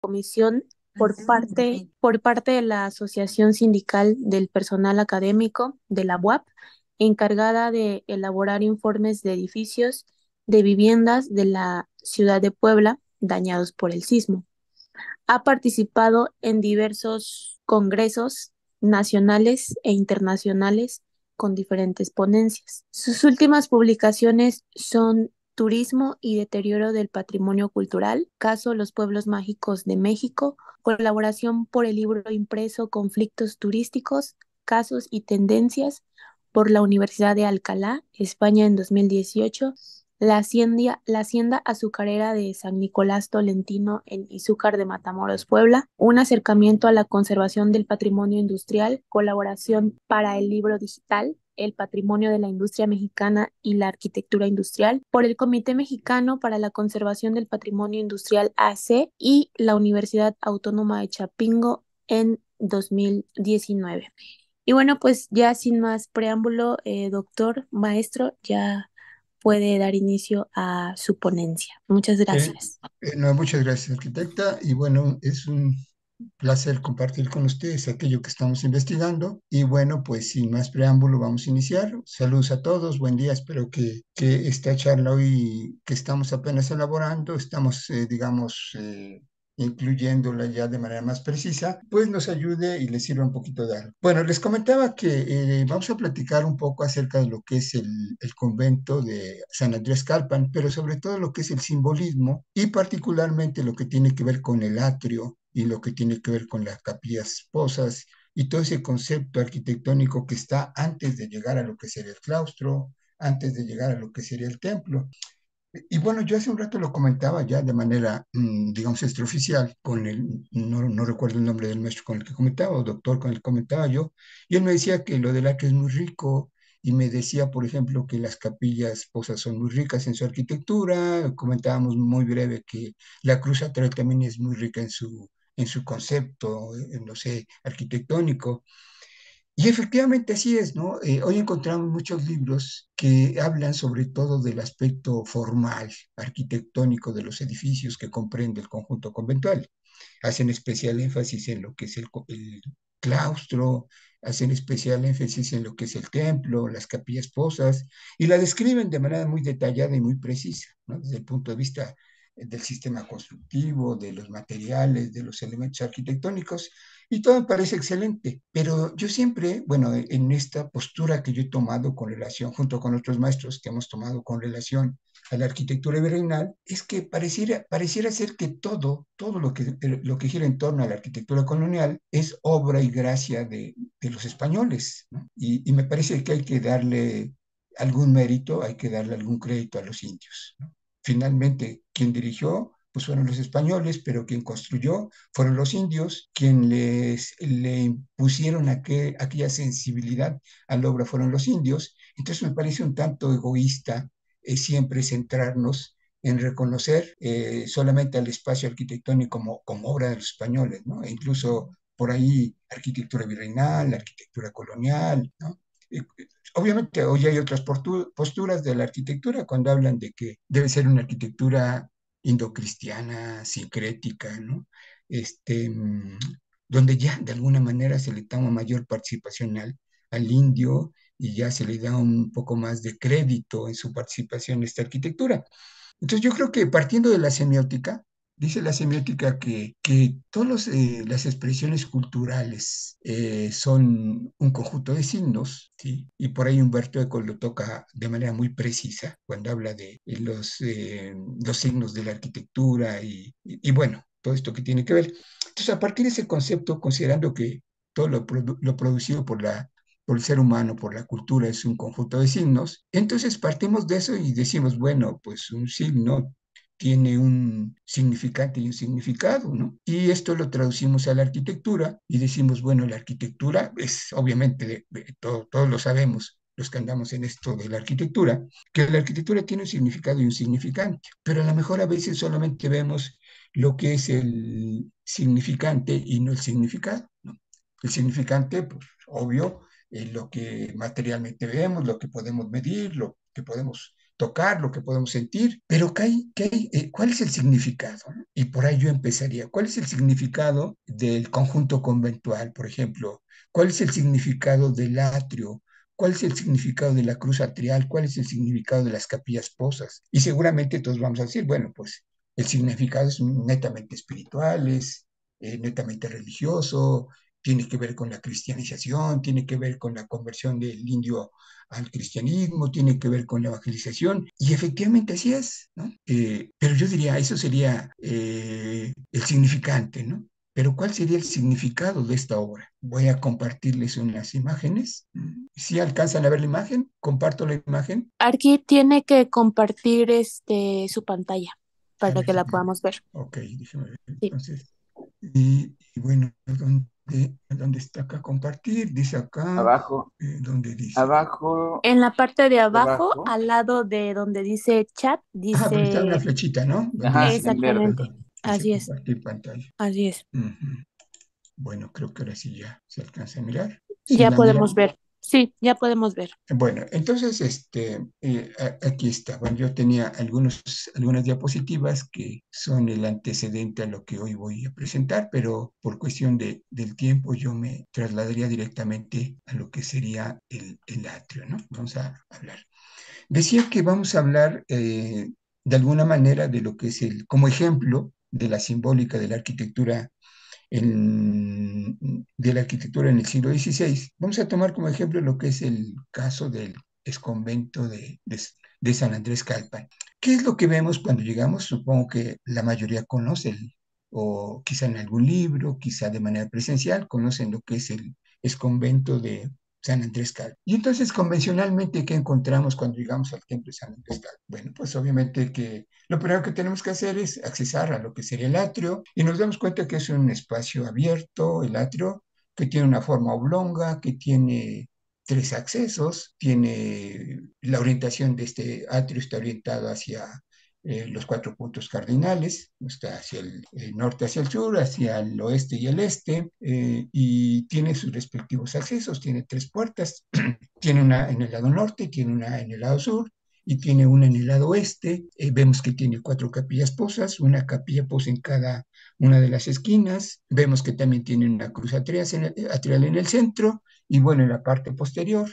comisión por parte de la Asociación Sindical del Personal Académico de la UAP, encargada de elaborar informes de edificios de viviendas de la ciudad de Puebla dañados por el sismo. Ha participado en diversos congresos nacionales e internacionales con diferentes ponencias. Sus últimas publicaciones son Turismo y deterioro del patrimonio cultural, caso Los pueblos mágicos de México, colaboración por el libro impreso Conflictos turísticos, casos y tendencias por la Universidad de Alcalá, España en 2018, la hacienda azucarera de San Nicolás Tolentino en Izúcar de Matamoros, Puebla, un acercamiento a la conservación del patrimonio industrial, colaboración para el libro digital, el patrimonio de la industria mexicana y la arquitectura industrial, por el Comité Mexicano para la Conservación del Patrimonio Industrial AC y la Universidad Autónoma de Chapingo en 2019. Y bueno, pues ya sin más preámbulo, doctor, maestro, ya puede dar inicio a su ponencia. Muchas Eh, gracias. no, muchas gracias, arquitecta. Y bueno, es un placer compartir con ustedes aquello que estamos investigando. Y bueno, pues sin más preámbulo, vamos a iniciar. Saludos a todos, buen día. Espero que esta charla hoy que estamos apenas elaborando, estamos, digamos, incluyéndola ya de manera más precisa, pues nos ayude y les sirva un poquito de algo. Bueno, les comentaba que vamos a platicar un poco acerca de lo que es el convento de San Andrés Calpan, pero sobre todo lo que es el simbolismo y particularmente lo que tiene que ver con el atrio y lo que tiene que ver con las capillas posas y todo ese concepto arquitectónico que está antes de llegar a lo que sería el claustro, antes de llegar a lo que sería el templo. Y bueno, yo hace un rato lo comentaba ya de manera, digamos, extraoficial, con no recuerdo el nombre del maestro con el que comentaba, o doctor con el que comentaba yo, y él me decía que lo del Acre es muy rico, y me decía, por ejemplo, que las capillas posas son muy ricas en su arquitectura, comentábamos muy breve que la Cruz Atral también es muy rica en su concepto, no sé, arquitectónico. Y efectivamente así es, ¿no? Hoy encontramos muchos libros que hablan sobre todo del aspecto formal, arquitectónico de los edificios que comprende el conjunto conventual. Hacen especial énfasis en lo que es el claustro, hacen especial énfasis en lo que es el templo, las capillas posas, y la describen de manera muy detallada y muy precisa, ¿no? Desde el punto de vista del sistema constructivo, de los materiales, de los elementos arquitectónicos, y todo me parece excelente, pero yo siempre, bueno, en esta postura que yo he tomado con relación, junto con otros maestros que hemos tomado con relación a la arquitectura virreinal, es que pareciera ser que todo lo que gira en torno a la arquitectura colonial es obra y gracia de los españoles, ¿no? Y me parece que hay que darle algún mérito, hay que darle algún crédito a los indios, ¿no? Finalmente, quien dirigió pues fueron los españoles, pero quien construyó fueron los indios, quien le impusieron aquella sensibilidad a la obra fueron los indios. Entonces me parece un tanto egoísta siempre centrarnos en reconocer solamente al espacio arquitectónico como obra de los españoles, ¿no? E incluso por ahí arquitectura virreinal, arquitectura colonial, ¿no? Obviamente hoy hay otras posturas de la arquitectura cuando hablan de que debe ser una arquitectura indocristiana, sincrética, ¿no? Este, donde ya de alguna manera se le toma mayor participación al indio y ya se le da un poco más de crédito en su participación en esta arquitectura. Entonces yo creo que partiendo de la semiótica, dice la semiótica que todas las expresiones culturales son un conjunto de signos, ¿sí? Y por ahí Humberto Eco lo toca de manera muy precisa cuando habla de los signos de la arquitectura y bueno, todo esto que tiene que ver. Entonces, a partir de ese concepto, considerando que todo lo producido por el ser humano, por la cultura, es un conjunto de signos. Entonces partimos de eso y decimos, bueno, pues un signo tiene un significante y un significado, ¿no? Y esto lo traducimos a la arquitectura y decimos, bueno, la arquitectura es obviamente, todos lo sabemos, los que andamos en esto de la arquitectura, que la arquitectura tiene un significado y un significante, pero a lo mejor a veces solamente vemos lo que es el significante y no el significado, ¿no? El significante, pues obvio, lo que materialmente vemos, lo que podemos medir, lo que podemos tocar, lo que podemos sentir, pero ¿cuál es el significado? ¿No? Y por ahí yo empezaría. ¿Cuál es el significado del conjunto conventual, por ejemplo? ¿Cuál es el significado del atrio? ¿Cuál es el significado de la cruz atrial? ¿Cuál es el significado de las capillas posas? Y seguramente todos vamos a decir, bueno, pues el significado es netamente espiritual, es netamente religioso, tiene que ver con la cristianización, tiene que ver con la conversión del indio al cristianismo, tiene que ver con la evangelización, y efectivamente así es, ¿no? Pero yo diría, eso sería el significante, ¿no? Pero ¿cuál sería el significado de esta obra? Voy a compartirles unas imágenes. ¿Si alcanzan a ver la imagen? ¿Comparto la imagen? Arqui tiene que compartir su pantalla A para ver que si... la podamos ver. Ok, déjeme ver. Sí. Entonces, y bueno, ¿dónde está acá compartir? Dice acá, Abajo, ¿dónde dice? abajo, En la parte de abajo, abajo. al lado de donde dice chat, Ah, pero está una dice flechita, ¿no? Donde Ajá, dice, en verde. exactamente. dice Así es, compartir pantalla. así es. Ujú. Bueno, creo que ahora sí ya se alcanza a mirar. ¿Sí Ya la podemos miran? ver. Sí, ya podemos ver. Bueno, entonces, aquí está. Bueno, yo tenía algunas diapositivas que son el antecedente a lo que hoy voy a presentar, pero por cuestión del tiempo yo me trasladaría directamente a lo que sería el atrio, ¿no? Vamos a hablar. Decía que vamos a hablar de alguna manera de lo que es como ejemplo de la simbólica de la arquitectura de la arquitectura en el siglo XVI. Vamos a tomar como ejemplo lo que es el caso del exconvento de San Andrés Calpan. ¿Qué es lo que vemos cuando llegamos? Supongo que la mayoría conoce, o quizá en algún libro, quizá de manera presencial, conocen lo que es el exconvento de San Andrés Calpan. Y entonces, convencionalmente, ¿qué encontramos cuando llegamos al templo de San Andrés Calpan? Bueno, pues obviamente que lo primero que tenemos que hacer es accesar a lo que sería el atrio y nos damos cuenta que es un espacio abierto, el atrio, que tiene una forma oblonga, que tiene tres accesos, tiene la orientación de este atrio está orientado hacia los cuatro puntos cardinales, está hacia el norte, hacia el sur, hacia el oeste y el este, y tiene sus respectivos accesos, tiene tres puertas, tiene una en el lado norte, tiene una en el lado sur, y tiene una en el lado oeste. Vemos que tiene cuatro capillas posas, una capilla posa en cada una de las esquinas. Vemos que también tiene una cruz atrial en el centro y bueno, en la parte posterior,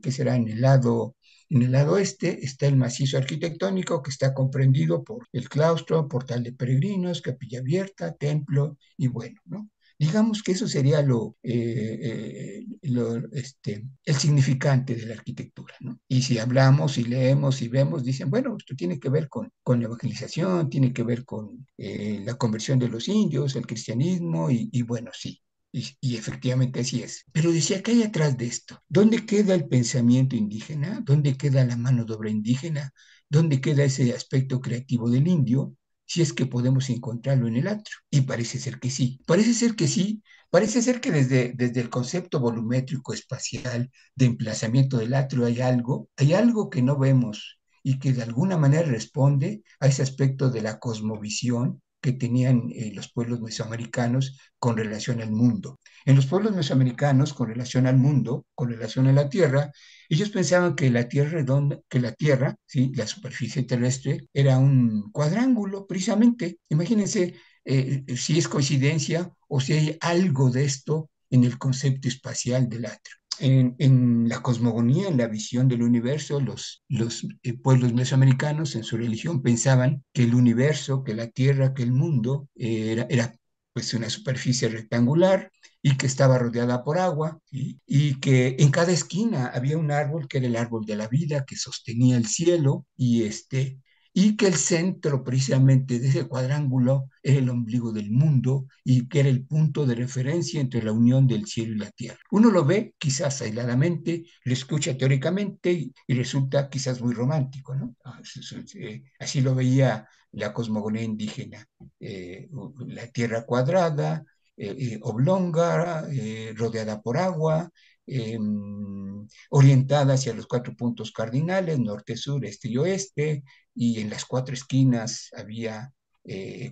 que será en el lado este está el macizo arquitectónico que está comprendido por el claustro, portal de peregrinos, capilla abierta, templo y bueno, ¿no? Digamos que eso sería el significante de la arquitectura, ¿no? Y si hablamos y leemos y vemos, dicen, bueno, esto tiene que ver con la evangelización, tiene que ver con la conversión de los indios, el cristianismo, y bueno, sí. Y efectivamente así es. Pero decía, ¿qué hay atrás de esto? ¿Dónde queda el pensamiento indígena? ¿Dónde queda la mano de obra indígena? ¿Dónde queda ese aspecto creativo del indio? Si es que podemos encontrarlo en el atrio. Y parece ser que sí. Parece ser que sí. Parece ser que desde el concepto volumétrico espacial de emplazamiento del atrio hay algo que no vemos y que de alguna manera responde a ese aspecto de la cosmovisión que tenían los pueblos mesoamericanos con relación al mundo. En los pueblos mesoamericanos, con relación al mundo, con relación a la Tierra, ellos pensaban que la Tierra redonda, que la Tierra, ¿sí? La superficie terrestre, era un cuadrángulo, precisamente. Imagínense si es coincidencia o si hay algo de esto en el concepto espacial del atrio. En la cosmogonía, en la visión del universo, los pueblos mesoamericanos en su religión pensaban que el universo, que la Tierra, que el mundo era pues una superficie rectangular y que estaba rodeada por agua, ¿sí? Y que en cada esquina había un árbol que era el árbol de la vida que sostenía el cielo y que el centro precisamente de ese cuadrángulo era el ombligo del mundo y que era el punto de referencia entre la unión del cielo y la tierra. Uno lo ve quizás aisladamente, lo escucha teóricamente y resulta quizás muy romántico, ¿no? Así lo veía la cosmogonía indígena, la tierra cuadrada, oblonga, rodeada por agua, eh, orientada hacia los cuatro puntos cardinales, norte, sur, este y oeste, y en las cuatro esquinas había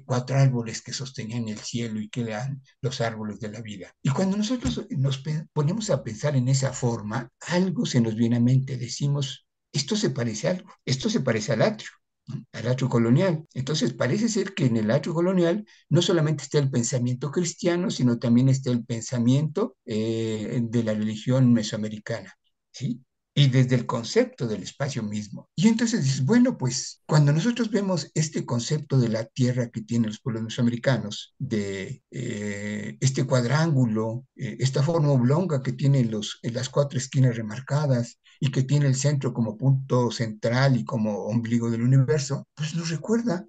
cuatro árboles que sostenían el cielo y que eran los árboles de la vida. Y cuando nosotros nos ponemos a pensar en esa forma, algo se nos viene a mente, decimos, esto se parece a algo, esto se parece al atrio, ¿no? Al atrio colonial. Entonces parece ser que en el atrio colonial no solamente está el pensamiento cristiano, sino también está el pensamiento de la religión mesoamericana, ¿sí? Y desde el concepto del espacio mismo. Y entonces dices, bueno, pues cuando nosotros vemos este concepto de la tierra que tienen los pueblos mesoamericanos, de este cuadrángulo, esta forma oblonga que tiene las cuatro esquinas remarcadas y que tiene el centro como punto central y como ombligo del universo, pues nos recuerda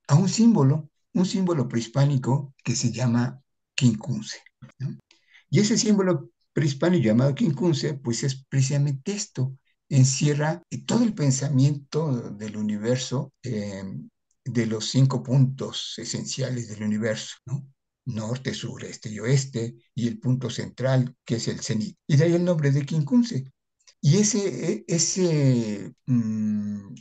a un símbolo prehispánico que se llama quincunce, ¿no? Y ese símbolo prehispánico llamado quincunce, pues es precisamente esto, encierra todo el pensamiento del universo, de los 5 puntos esenciales del universo, ¿no? Norte, sur, este y oeste, y el punto central, que es el cenit. Y de ahí el nombre de quincunce. Y ese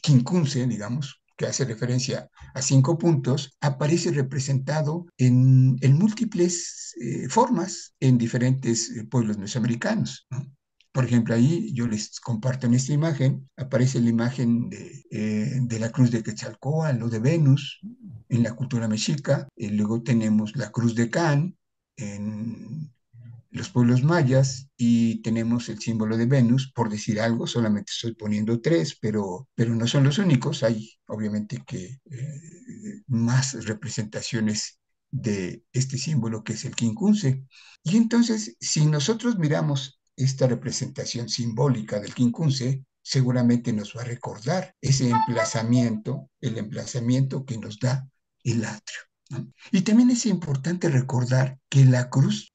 quincunce, digamos, que hace referencia a 5 puntos, aparece representado en múltiples formas en diferentes pueblos mesoamericanos, ¿no? Por ejemplo, ahí yo les comparto en esta imagen, aparece la imagen de la cruz de Quetzalcóatl o de Venus en la cultura mexica. Luego tenemos la cruz de Can en los pueblos mayas y tenemos el símbolo de Venus, por decir algo, solamente estoy poniendo tres, pero no son los únicos, hay obviamente que más representaciones de este símbolo que es el quincunce. Y entonces, si nosotros miramos esta representación simbólica del quincunce, seguramente nos va a recordar ese emplazamiento, el emplazamiento que nos da el atrio, ¿no? Y también es importante recordar que la cruz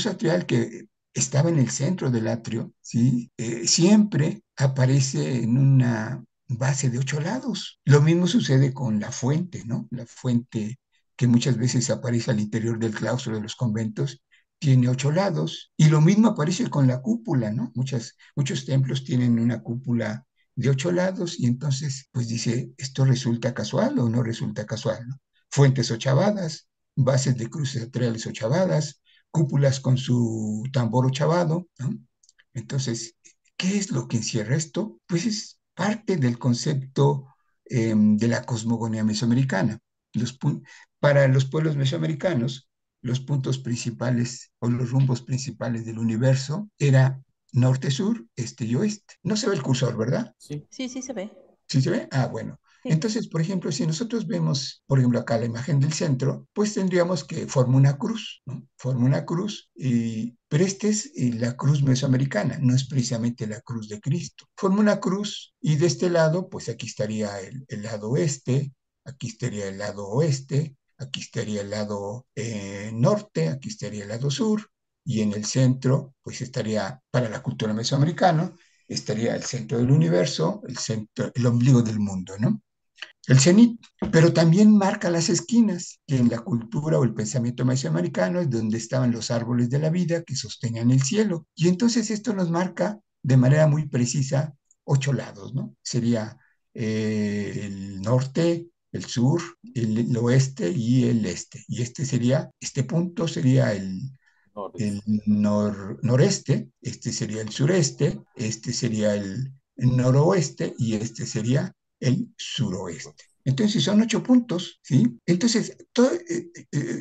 atrial que estaba en el centro del atrio, ¿sí? Siempre aparece en una base de 8 lados. Lo mismo sucede con la fuente, ¿no? La fuente que muchas veces aparece al interior del claustro de los conventos, tiene 8 lados. Y lo mismo aparece con la cúpula, ¿no? Muchos templos tienen una cúpula de 8 lados y entonces, pues dice, ¿esto resulta casual o no resulta casual, ¿no? Fuentes ochavadas, bases de cruces atriales ochavadas, cúpulas con su tambor ochavado, ¿no? Entonces, ¿qué es lo que encierra esto? Pues es parte del concepto de la cosmogonía mesoamericana. Los para los pueblos mesoamericanos, los puntos principales o los rumbos principales del universo era norte, sur, este y oeste. No se ve el cursor, ¿verdad? Sí. Sí, sí se ve. ¿Sí se ve? Ah, bueno. Sí. Entonces, por ejemplo, si nosotros vemos, por ejemplo, acá la imagen del centro, pues tendríamos que forma una cruz, ¿no? Forma una cruz, pero esta es la cruz mesoamericana, no es precisamente la cruz de Cristo. Forma una cruz y de este lado, pues aquí estaría el lado este, aquí estaría el lado oeste, aquí estaría el lado norte, aquí estaría el lado sur, y en el centro, pues estaría para la cultura mesoamericana estaría el centro del universo, el centro, el ombligo del mundo, ¿no? El cenit, pero también marca las esquinas, que en la cultura o el pensamiento mesoamericano es donde estaban los árboles de la vida que sostenían el cielo. Y entonces esto nos marca de manera muy precisa 8 lados, ¿no? Sería el norte, el sur, el oeste y el este. Y este punto sería el noreste, este sería el sureste, este sería el noroeste y este sería el suroeste. Entonces, son 8 puntos, ¿sí? Entonces,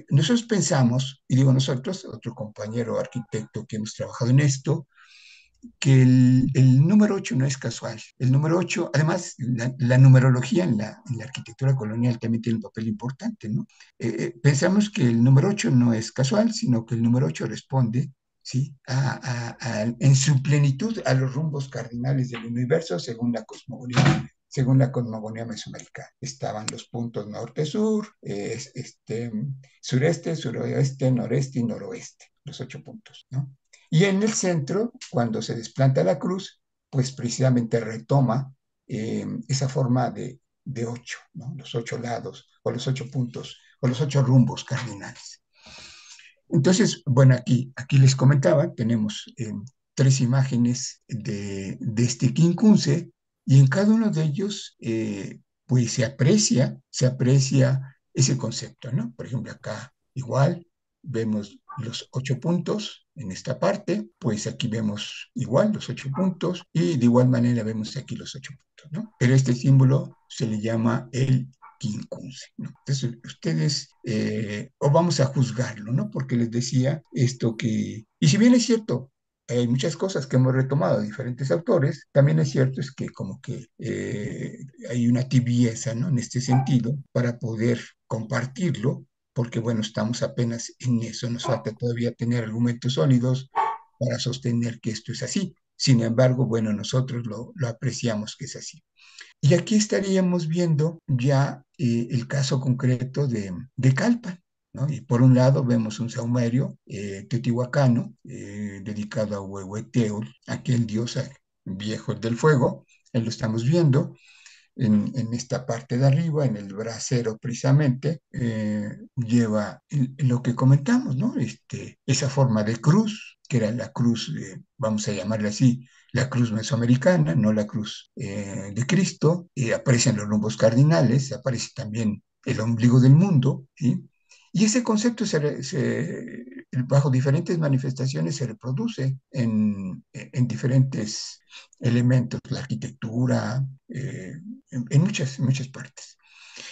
nosotros pensamos, y digo nosotros, otro compañero arquitecto que hemos trabajado en esto, que el número 8 no es casual. El número 8, además, la numerología en la arquitectura colonial también tiene un papel importante, ¿no? Pensamos que el número 8 no es casual, sino que el número 8 responde, ¿sí? En su plenitud a los rumbos cardinales del universo según la cosmogonía mesoamericana. Estaban los puntos norte-sur, sureste, suroeste, noreste y noroeste, los 8 puntos, ¿no? Y en el centro, cuando se desplanta la cruz, pues precisamente retoma esa forma de 8, ¿no? Los 8 lados, o los 8 puntos, o los 8 rumbos cardinales. Entonces, bueno, aquí les comentaba, tenemos 3 imágenes de este quincunce, y en cada uno de ellos, pues se aprecia ese concepto, ¿no? Por ejemplo, acá igual vemos los 8 puntos, en esta parte, pues aquí vemos igual los 8 puntos y de igual manera vemos aquí los 8 puntos, ¿no? Pero este símbolo se le llama el quincunce, ¿no? Entonces, ustedes, o vamos a juzgarlo, ¿no? Porque les decía esto que, y si bien es cierto, hay muchas cosas que hemos retomado de diferentes autores, también es cierto es que como que hay una tibieza, ¿no? En este sentido, para poder compartirlo, porque bueno, estamos apenas en eso, nos falta todavía tener argumentos sólidos para sostener que esto es así. Sin embargo, bueno, nosotros lo apreciamos que es así. Y aquí estaríamos viendo ya el caso concreto de Calpan, ¿no? Y por un lado vemos un saumerio teotihuacano dedicado a Huehueteotl, aquel dios viejo del fuego, ahí lo estamos viendo, en esta parte de arriba, en el brasero precisamente, lleva lo que comentamos, ¿no? Esa forma de cruz, que era la cruz, vamos a llamarla así, la cruz mesoamericana, no la cruz de Cristo. Aparecen los rumbos cardinales, aparece también el ombligo del mundo, ¿sí? Y ese concepto bajo diferentes manifestaciones se reproduce en diferentes elementos, la arquitectura, en muchas partes.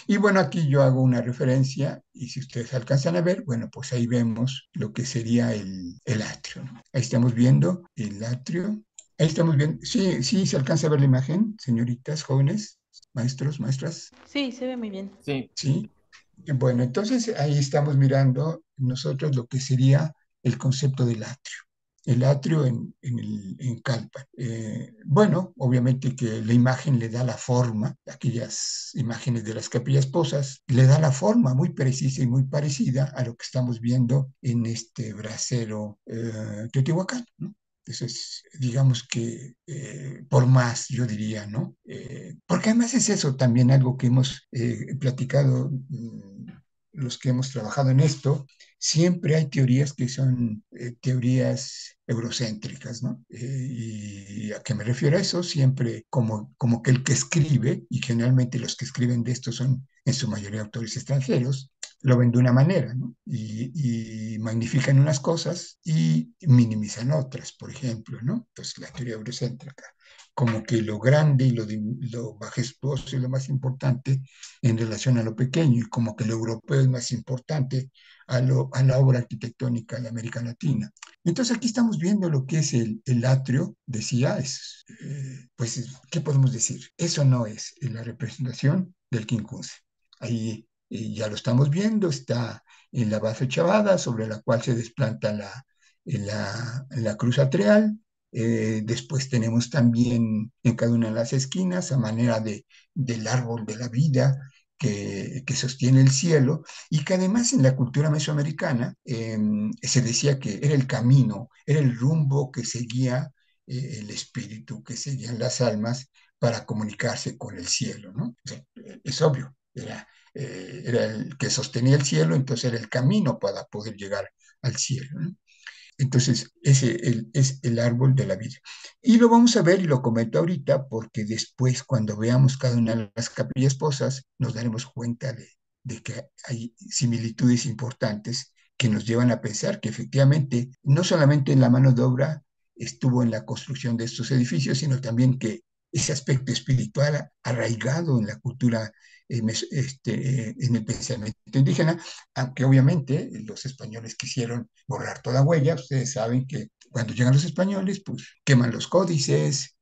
Y bueno, aquí yo hago una referencia y si ustedes alcanzan a ver, bueno, pues ahí vemos lo que sería el atrio, ¿no? Ahí estamos viendo el atrio. Ahí estamos viendo, sí, sí, se alcanza a ver la imagen, señoritas, jóvenes, maestros, maestras, Sí, se ve muy bien. Sí, sí. Bueno, entonces ahí estamos mirando nosotros lo que sería el concepto del atrio. El atrio en Calpan. Bueno, obviamente que la imagen le da la forma, aquellas imágenes de las capillas posas, le da la forma muy precisa y muy parecida a lo que estamos viendo en este brasero teotihuacano, ¿no? Entonces, digamos que por más, yo diría, ¿no? Porque además es eso también algo que hemos platicado los que hemos trabajado en esto, siempre hay teorías que son teorías eurocéntricas, ¿no? ¿Y a qué me refiero a eso? Siempre como que el que escribe, y generalmente los que escriben de esto son en su mayoría autores extranjeros, lo ven de una manera, ¿no? Y magnifican unas cosas y minimizan otras, por ejemplo, ¿no? Entonces, la teoría eurocéntrica, como que lo grande y lo majestuoso y lo más importante en relación a lo pequeño, y como que lo europeo es más importante a la obra arquitectónica de América Latina. Entonces, aquí estamos viendo lo que es el atrio, decía, pues, ¿qué podemos decir? Eso no es la representación del quincunce. Ahí ya lo estamos viendo, está en la base chavada sobre la cual se desplanta la cruz atrial. Después tenemos también en cada una de las esquinas, a manera del árbol de la vida que sostiene el cielo, y que además en la cultura mesoamericana se decía que era el camino, era el rumbo que seguía el espíritu, que seguían las almas para comunicarse con el cielo, ¿no? O sea, es obvio, era el que sostenía el cielo, entonces era el camino para poder llegar al cielo, ¿no? Entonces, es el árbol de la vida. Y lo vamos a ver, y lo comento ahorita, porque después, cuando veamos cada una de las capillas posas, nos daremos cuenta de que hay similitudes importantes que nos llevan a pensar que efectivamente, no solamente en la mano de obra estuvo en la construcción de estos edificios, sino también que ese aspecto espiritual arraigado en la cultura, en el pensamiento indígena, aunque obviamente los españoles quisieron borrar toda huella. Ustedes saben que cuando llegan los españoles, pues queman los códices,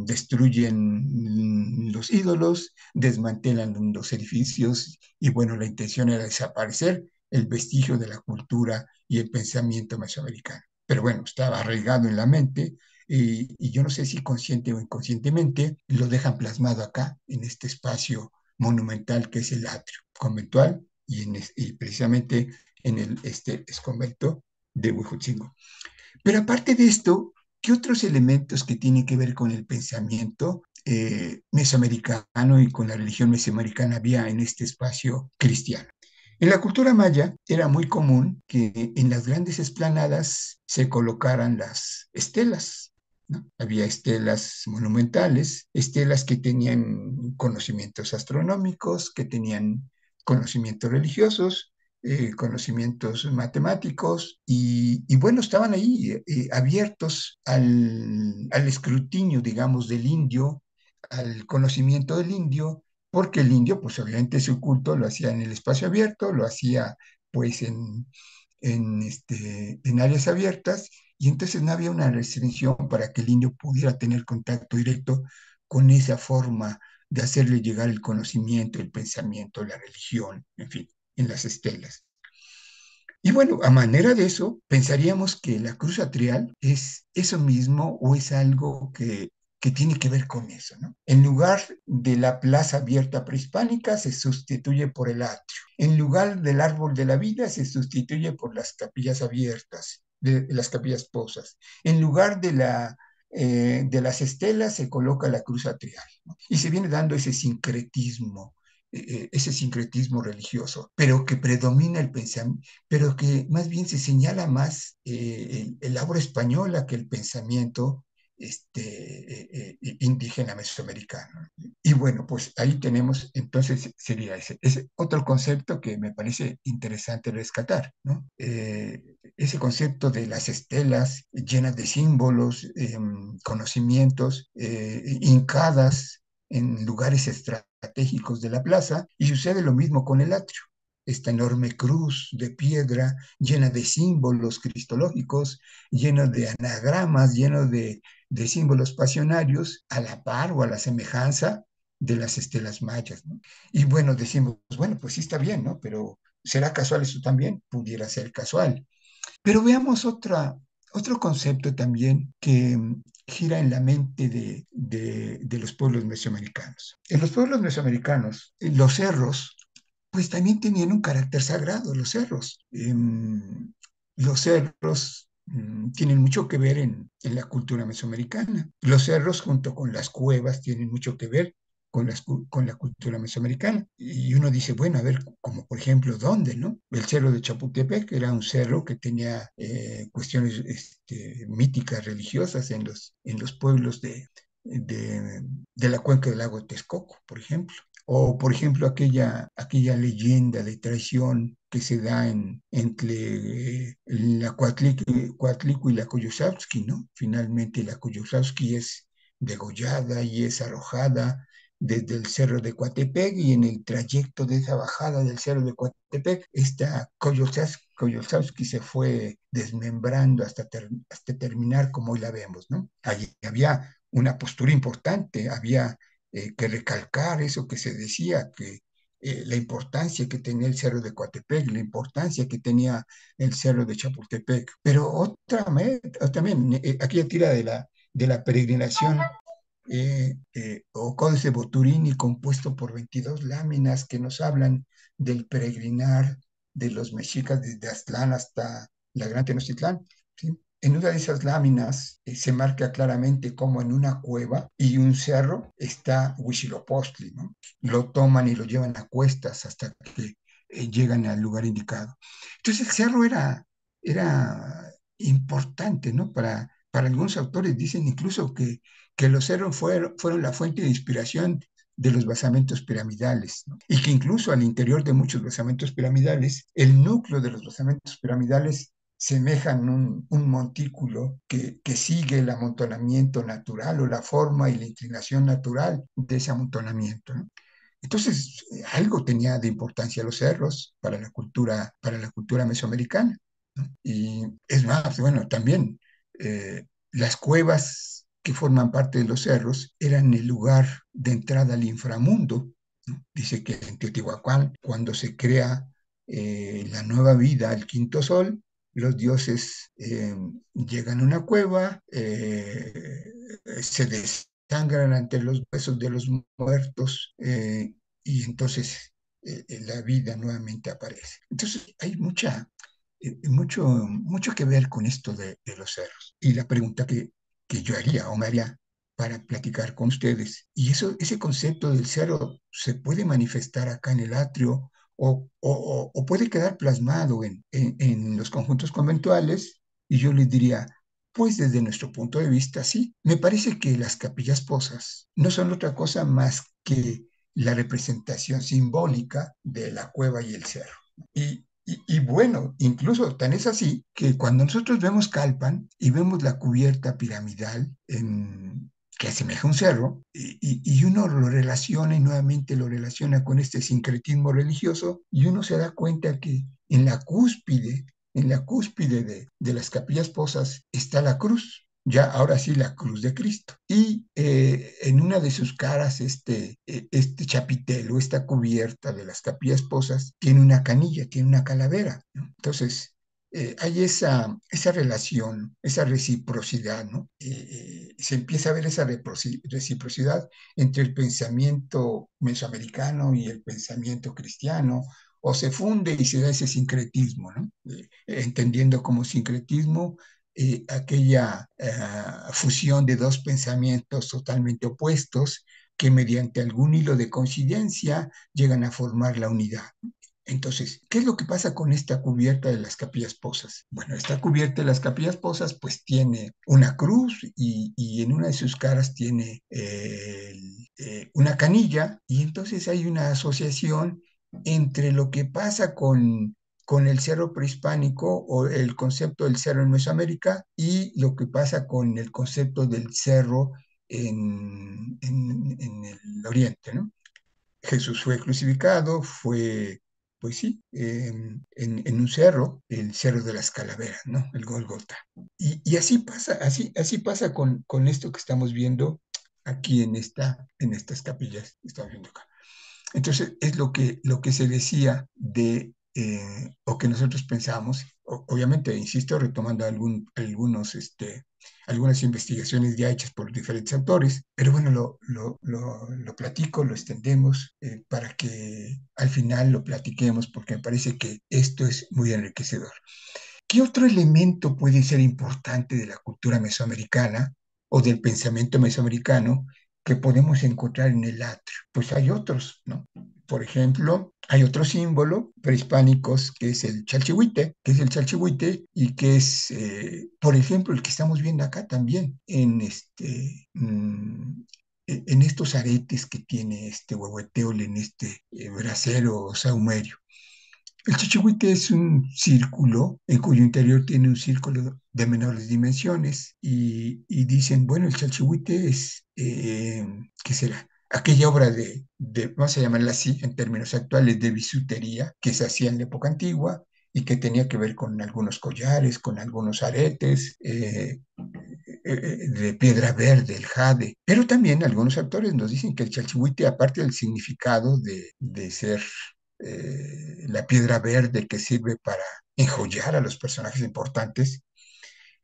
destruyen los ídolos, desmantelan los edificios y bueno, la intención era desaparecer el vestigio de la cultura y el pensamiento mesoamericano. Pero bueno, estaba arraigado en la mente y yo no sé si consciente o inconscientemente lo dejan plasmado acá, en este espacio monumental que es el atrio conventual y precisamente en este exconvento de Huejotzingo. Pero aparte de esto, ¿qué otros elementos que tienen que ver con el pensamiento mesoamericano y con la religión mesoamericana había en este espacio cristiano? En la cultura maya era muy común que en las grandes explanadas se colocaran las estelas, ¿no? Había estelas monumentales, estelas que tenían conocimientos astronómicos, que tenían conocimientos religiosos, conocimientos matemáticos y bueno, estaban ahí abiertos al escrutinio, digamos, del indio, al conocimiento del indio, porque el indio, pues obviamente su culto lo hacía en el espacio abierto, lo hacía pues en áreas abiertas, y entonces no había una restricción para que el indio pudiera tener contacto directo con esa forma de hacerle llegar el conocimiento, el pensamiento, la religión, en fin, en las estelas. Y bueno, a manera de eso, pensaríamos que la cruz atrial es eso mismo o es algo que tiene que ver con eso, ¿no? En lugar de la plaza abierta prehispánica, se sustituye por el atrio. En lugar del árbol de la vida, se sustituye por las capillas abiertas, de las capillas posas. En lugar de las estelas, se coloca la cruz atrial, ¿no? Y se viene dando ese sincretismo religioso, pero que predomina el pensamiento, pero que más bien se señala más el aura española que el pensamiento indígena mesoamericano. Y bueno, pues ahí tenemos, entonces sería ese otro concepto que me parece interesante rescatar, ¿no? Ese concepto de las estelas llenas de símbolos, conocimientos, hincadas en lugares estratégicos de la plaza, y sucede lo mismo con el atrio, esta enorme cruz de piedra llena de símbolos cristológicos, llena de anagramas, lleno de símbolos pasionarios, a la par o a la semejanza de las estelas mayas, ¿no? Y bueno, decimos, bueno, pues sí está bien, ¿no? Pero ¿será casual eso también? Pudiera ser casual. Pero veamos otro concepto también que gira en la mente de los pueblos mesoamericanos. En los pueblos mesoamericanos, los cerros pues también tenían un carácter sagrado los cerros. Los cerros tienen mucho que ver en la cultura mesoamericana. Los cerros junto con las cuevas tienen mucho que ver con la cultura mesoamericana. Y uno dice, bueno, a ver, como por ejemplo, ¿dónde, no? El cerro de Chapultepec era un cerro que tenía cuestiones míticas, religiosas en los pueblos de, de la cuenca del lago de Texcoco, por ejemplo. O, por ejemplo, aquella leyenda de traición que se da entre la Coatlico y la Koyosowski, ¿no? Finalmente la Koyosowski es degollada y es arrojada desde el cerro de Coatepec, y en el trayecto de esa bajada del cerro de Coatepec, esta Koyosowski se fue desmembrando hasta terminar como hoy la vemos, ¿no? Allí había una postura importante, había que recalcar eso que se decía, que la importancia que tenía el cerro de Coatepec, la importancia que tenía el cerro de Chapultepec. Pero también, aquella tira de la peregrinación o Códice Boturini, compuesto por 22 láminas que nos hablan del peregrinar de los mexicas desde Aztlán hasta la Gran Tenochtitlán, ¿sí? En una de esas láminas se marca claramente cómo en una cueva y un cerro está Huitzilopochtli, ¿no? Lo toman y lo llevan a cuestas hasta que llegan al lugar indicado. Entonces el cerro era importante, ¿no? Para algunos autores dicen incluso que los cerros fueron la fuente de inspiración de los basamentos piramidales, ¿no? Y que incluso al interior de muchos basamentos piramidales, el núcleo de los basamentos piramidales semejan un montículo que sigue el amontonamiento natural o la forma y la inclinación natural de ese amontonamiento, ¿no? Entonces, algo tenía de importancia los cerros para la cultura mesoamericana, ¿no? Y es más, bueno, también las cuevas que forman parte de los cerros eran el lugar de entrada al inframundo, ¿no? Dice que en Teotihuacán, cuando se crea la nueva vida, el quinto sol, los dioses llegan a una cueva, se desangran ante los huesos de los muertos, y entonces la vida nuevamente aparece. Entonces hay mucho que ver con esto de los cerros. Y la pregunta que yo haría o me haría para platicar con ustedes, y ese concepto del cerro se puede manifestar acá en el atrio o puede quedar plasmado en los conjuntos conventuales, y yo les diría, pues desde nuestro punto de vista, sí. Me parece que las capillas posas no son otra cosa más que la representación simbólica de la cueva y el cerro. Y y bueno, incluso tan es así que cuando nosotros vemos Calpan y vemos la cubierta piramidal que asemeja un cerro, y uno lo relaciona y nuevamente lo relaciona con este sincretismo religioso, y uno se da cuenta que en la cúspide de las capillas posas está la cruz, ya ahora sí la cruz de Cristo. Y en una de sus caras, este chapitel o esta cubierta de las capillas posas tiene una canilla, tiene una calavera, ¿no? Entonces, hay esa relación, esa reciprocidad, ¿no? Se empieza a ver esa reciprocidad entre el pensamiento mesoamericano y el pensamiento cristiano, o se funde y se da ese sincretismo, ¿no? Entendiendo como sincretismo aquella fusión de dos pensamientos totalmente opuestos que mediante algún hilo de coincidencia llegan a formar la unidad. Entonces, ¿qué es lo que pasa con esta cubierta de las capillas posas? Bueno, esta cubierta de las capillas posas pues tiene una cruz y en una de sus caras tiene una canilla, y entonces hay una asociación entre lo que pasa con el cerro prehispánico o el concepto del cerro en Mesoamérica y lo que pasa con el concepto del cerro en el Oriente, ¿no? Jesús fue crucificado, pues sí, en un cerro, el cerro de las calaveras, ¿no? El Gólgota. Y así pasa, así pasa con esto que estamos viendo aquí en estas capillas que estamos viendo acá. Entonces, es lo que se decía o que nosotros pensamos, obviamente, insisto, retomando algunas investigaciones ya hechas por diferentes autores, pero bueno, lo platico, lo extendemos para que al final lo platiquemos, porque me parece que esto es muy enriquecedor. ¿Qué otro elemento puede ser importante de la cultura mesoamericana o del pensamiento mesoamericano que podemos encontrar en el atrio? Pues hay otros, ¿no? Por ejemplo, hay otro símbolo prehispánicos que es el chalchihuite, y que es, por ejemplo, el que estamos viendo acá también, en estos aretes que tiene este huehueteol en este brasero saumerio. El chichihuite es un círculo en cuyo interior tiene un círculo de menores dimensiones y dicen, bueno, el chalchihuite es, ¿qué será? Aquella obra vamos a llamarla así en términos actuales, de bisutería que se hacía en la época antigua y que tenía que ver con algunos collares, con algunos aretes, de piedra verde, el jade. Pero también algunos autores nos dicen que el chalchihuite, aparte del significado de ser la piedra verde que sirve para enjollar a los personajes importantes,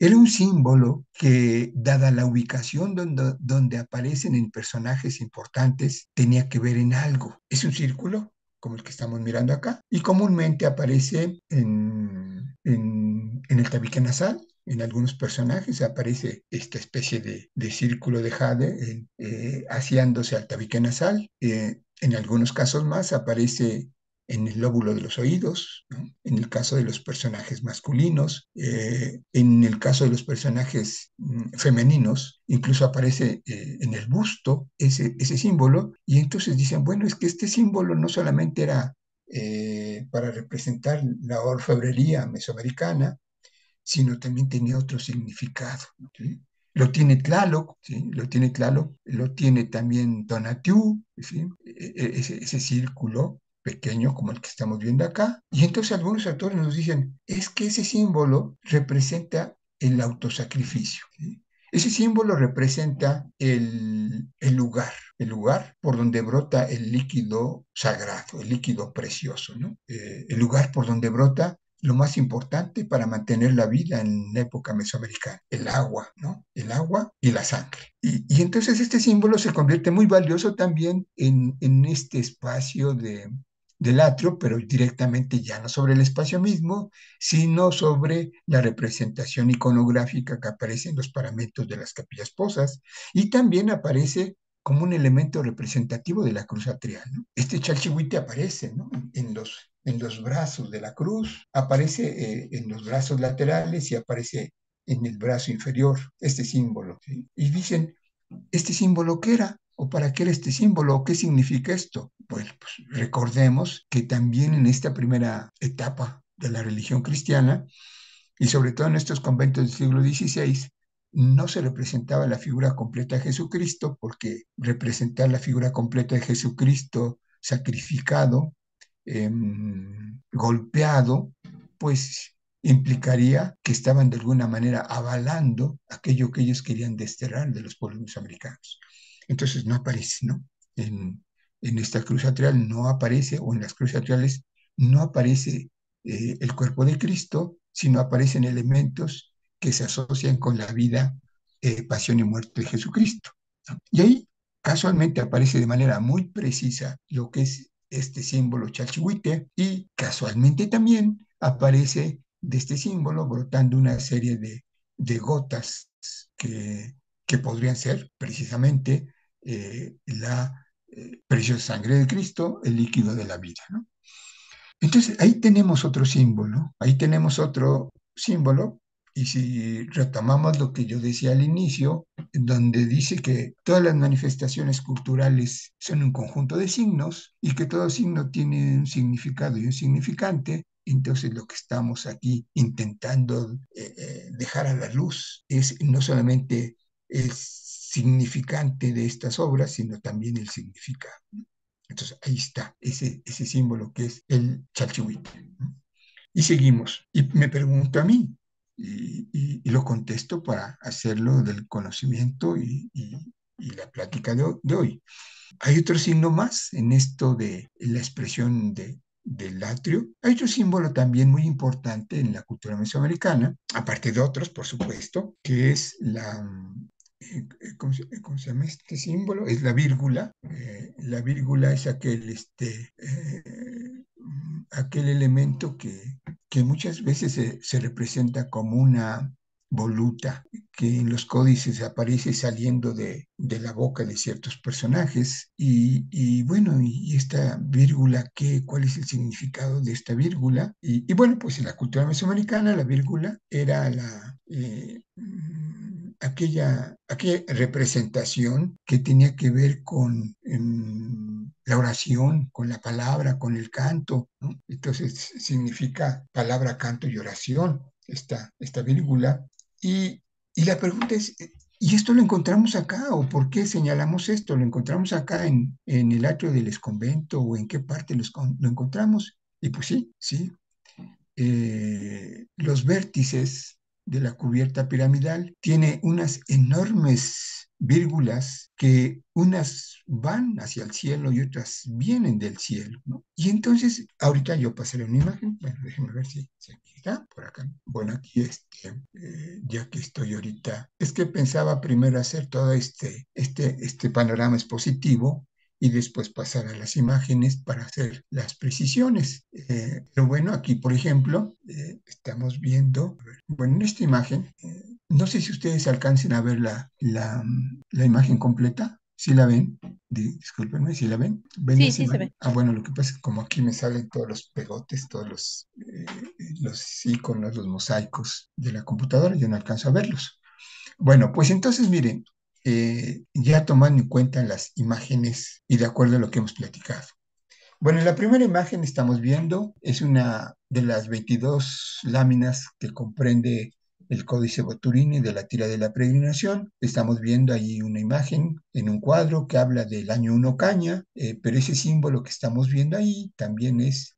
era un símbolo que, dada la ubicación donde aparecen en personajes importantes, tenía que ver en algo. Es un círculo, como el que estamos mirando acá, y comúnmente aparece en el tabique nasal. En algunos personajes aparece esta especie de círculo de jade haciéndose al tabique nasal. En algunos casos más aparece en el lóbulo de los oídos, ¿no? En el caso de los personajes masculinos, en el caso de los personajes femeninos, incluso aparece en el busto ese símbolo, y entonces dicen, bueno, es que este símbolo no solamente era para representar la orfebrería mesoamericana, sino también tenía otro significado, ¿sí? Lo tiene Tlaloc, ¿sí? Lo tiene también Tonatiuh, ¿sí? Ese círculo pequeño como el que estamos viendo acá. Y entonces algunos autores nos dicen, es que ese símbolo representa el autosacrificio, ¿sí? Ese símbolo representa el lugar por donde brota el líquido sagrado, el líquido precioso, ¿no? El lugar por donde brota lo más importante para mantener la vida en la época mesoamericana, el agua, ¿no? El agua y la sangre. Y entonces este símbolo se convierte muy valioso también en este espacio del atrio, pero directamente ya no sobre el espacio mismo, sino sobre la representación iconográfica que aparece en los paramentos de las capillas posas, y también aparece como un elemento representativo de la cruz atrial, ¿no? Este chalchihuite aparece, ¿no? En los brazos de la cruz, aparece en los brazos laterales y aparece en el brazo inferior, este símbolo, ¿sí? Y dicen, ¿este símbolo qué era? ¿O para qué era este símbolo? ¿O qué significa esto? Bueno, pues recordemos que también en esta primera etapa de la religión cristiana, y sobre todo en estos conventos del siglo XVI, no se representaba la figura completa de Jesucristo, porque representar la figura completa de Jesucristo sacrificado, golpeado, pues implicaría que estaban de alguna manera avalando aquello que ellos querían desterrar de los pueblos americanos. Entonces no aparece, ¿no? En esta cruz atrial no aparece, o en las cruces atriales no aparece el cuerpo de Cristo, sino aparecen elementos que se asocian con la vida, pasión y muerte de Jesucristo, ¿no? Y ahí casualmente aparece de manera muy precisa lo que es este símbolo chalchihuite, y casualmente también aparece de este símbolo brotando una serie de gotas que podrían ser precisamente la preciosa sangre de Cristo, el líquido de la vida, ¿no? Entonces, ahí tenemos otro símbolo, ahí tenemos otro símbolo, y si retomamos lo que yo decía al inicio, donde dice que todas las manifestaciones culturales son un conjunto de signos y que todo signo tiene un significado y un significante, entonces lo que estamos aquí intentando dejar a la luz es no solamente el significante de estas obras, sino también el significado. Entonces ahí está ese símbolo que es el chalchihuite. Y seguimos. Y me pregunto a mí, y lo contesto para hacerlo del conocimiento y la plática de hoy. ¿Hay otro signo más en esto de la expresión del atrio? Hay otro símbolo también muy importante en la cultura mesoamericana, aparte de otros, por supuesto, que es ¿cómo se llama este símbolo? Es la vírgula. La vírgula es aquel elemento que muchas veces se representa como una voluta que en los códices aparece saliendo de la boca de ciertos personajes. Y bueno, y esta vírgula, ¿cuál es el significado de esta vírgula? Y bueno, pues en la cultura mesoamericana la vírgula era aquella representación que tenía que ver con la oración, con la palabra, con el canto, ¿no? Entonces significa palabra, canto y oración, esta vírgula. Y, y la pregunta es, ¿y esto lo encontramos acá? ¿O por qué señalamos esto? ¿Lo encontramos acá en el atrio del exconvento? ¿O en qué parte lo encontramos? Y pues sí, sí, los vértices de la cubierta piramidal tiene unas enormes vírgulas que unas van hacia el cielo y otras vienen del cielo, ¿no? Y entonces, ahorita yo pasaré una imagen, bueno, déjenme ver si aquí está, por acá. Bueno, aquí ya que estoy ahorita, es que pensaba primero hacer todo este panorama expositivo y después pasar a las imágenes para hacer las precisiones. Pero bueno, aquí por ejemplo, estamos viendo, bueno, en esta imagen, no sé si ustedes alcancen a ver la imagen completa. ¿Sí la ven? Discúlpenme, ¿sí la ven? ¿Ven Sí, esa sí se imagen? ve. Ah, bueno, lo que pasa es que como aquí me salen todos los pegotes, todos los iconos, los mosaicos de la computadora, yo no alcanzo a verlos. Bueno, pues entonces miren, ya tomando en cuenta las imágenes y de acuerdo a lo que hemos platicado. Bueno, en la primera imagen estamos viendo, es una de las 22 láminas que comprende el Códice Boturini de la tira de la peregrinación. Estamos viendo ahí una imagen en un cuadro que habla del año 1 caña, pero ese símbolo que estamos viendo ahí también es,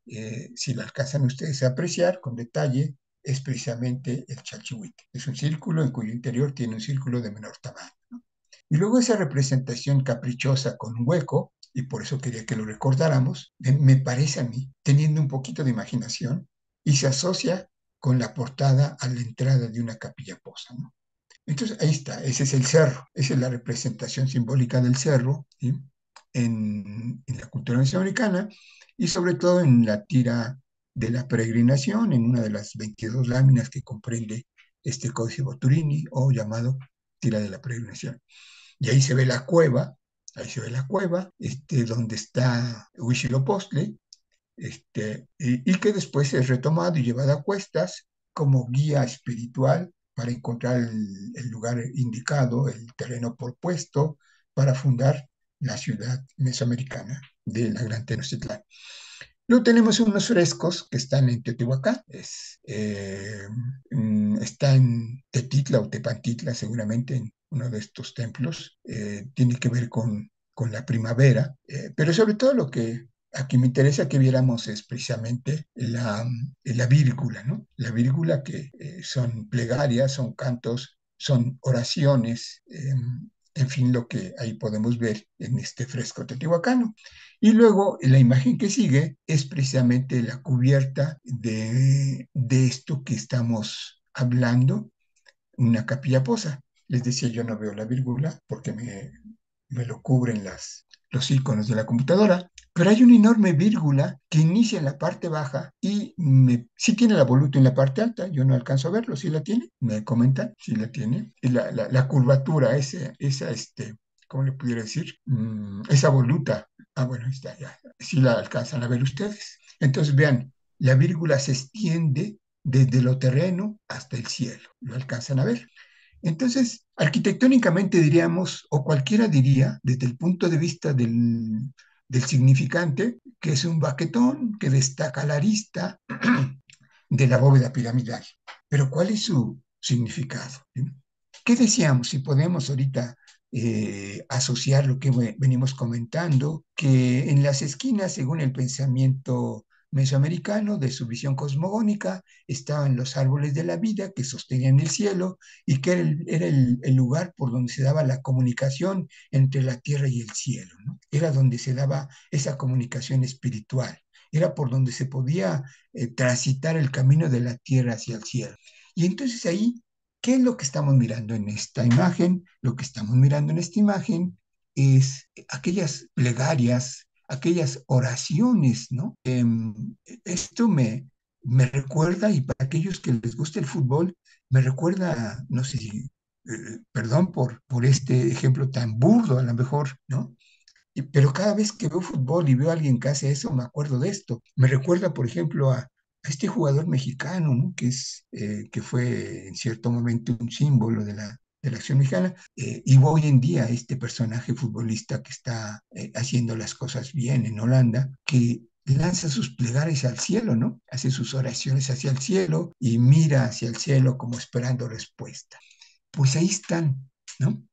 si lo alcanzan ustedes a apreciar con detalle, es precisamente el chalchihuite. Es un círculo en cuyo interior tiene un círculo de menor tamaño. Y luego esa representación caprichosa con un hueco, y por eso quería que lo recordáramos, me parece a mí, teniendo un poquito de imaginación, y se asocia con la portada a la entrada de una capilla posa, ¿no? Entonces ahí está, ese es el cerro, esa es la representación simbólica del cerro, ¿sí? En la cultura mesoamericana y sobre todo en la tira de la peregrinación, en una de las 22 láminas que comprende este Códice Boturini o llamado tira de la peregrinación. Y ahí se ve la cueva, donde está Huitzilopochtli, y que después es retomado y llevado a cuestas como guía espiritual para encontrar el lugar indicado, el terreno propuesto para fundar la ciudad mesoamericana de la Gran Tenochtitlán. Luego tenemos unos frescos que están en Teotihuacán, está en Tetitla o Tepantitla, seguramente en uno de estos templos. Tiene que ver con la primavera, pero sobre todo lo que aquí me interesa que viéramos es precisamente la vírgula, ¿no? La vírgula que son plegarias, son cantos, son oraciones, en fin, lo que ahí podemos ver en este fresco teotihuacano. Y luego la imagen que sigue es precisamente la cubierta de esto que estamos hablando, una capilla posa. Les decía, yo no veo la vírgula porque me lo cubren los iconos de la computadora, pero hay una enorme vírgula que inicia en la parte baja y sí tiene la voluta en la parte alta, yo no alcanzo a verlo, sí la tiene, me comentan, sí la tiene, y la curvatura, ¿cómo le pudiera decir? Esa voluta, bueno, ahí está, ya, sí la alcanzan a ver ustedes. Entonces vean, la vírgula se extiende desde lo terreno hasta el cielo, lo alcanzan a ver. Entonces, arquitectónicamente diríamos, o cualquiera diría, desde el punto de vista del significante, que es un baquetón que destaca la arista de la bóveda piramidal. Pero ¿cuál es su significado? ¿Qué decíamos? Si podemos ahorita asociar lo que venimos comentando, que en las esquinas, según el pensamiento mesoamericano de su visión cosmogónica, estaban los árboles de la vida que sostenían el cielo y que era el lugar por donde se daba la comunicación entre la tierra y el cielo, ¿no? Era donde se daba esa comunicación espiritual, era por donde se podía transitar el camino de la tierra hacia el cielo. Y entonces ahí, ¿qué es lo que estamos mirando en esta imagen? Lo que estamos mirando en esta imagen es aquellas plegarias, aquellas oraciones, ¿no? Esto me recuerda, y para aquellos que les gusta el fútbol, me recuerda, no sé si, perdón por este ejemplo tan burdo a lo mejor, ¿no? Pero cada vez que veo fútbol y veo a alguien que hace eso, me acuerdo de esto. Me recuerda, por ejemplo, a este jugador mexicano, ¿no? Que fue en cierto momento un símbolo de la acción mexicana, y hoy en día este personaje futbolista que está haciendo las cosas bien en Holanda, que lanza sus plegarias al cielo, ¿no? Hace sus oraciones hacia el cielo y mira hacia el cielo como esperando respuesta. Pues ahí están, ¿no?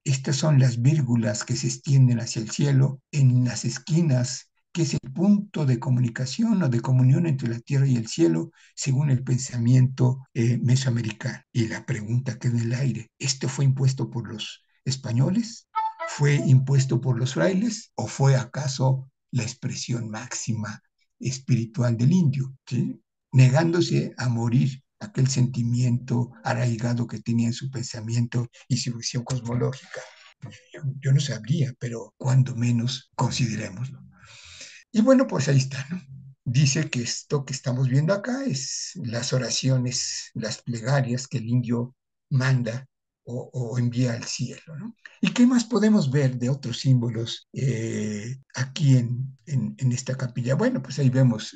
Estas son las vírgulas que se extienden hacia el cielo en las esquinas, que es el punto de comunicación o de comunión entre la tierra y el cielo, según el pensamiento mesoamericano. Y la pregunta queda en el aire, ¿esto fue impuesto por los españoles? ¿Fue impuesto por los frailes? ¿O fue acaso la expresión máxima espiritual del indio? ¿Sí? Negándose a morir aquel sentimiento arraigado que tenía en su pensamiento y su visión cosmológica. Yo no sabría, pero cuando menos considerémoslo. Y bueno, pues ahí está, ¿no? Dice que esto que estamos viendo acá es las oraciones, las plegarias que el indio manda o envía al cielo, ¿no? ¿Y qué más podemos ver de otros símbolos aquí en esta capilla? Bueno, pues ahí vemos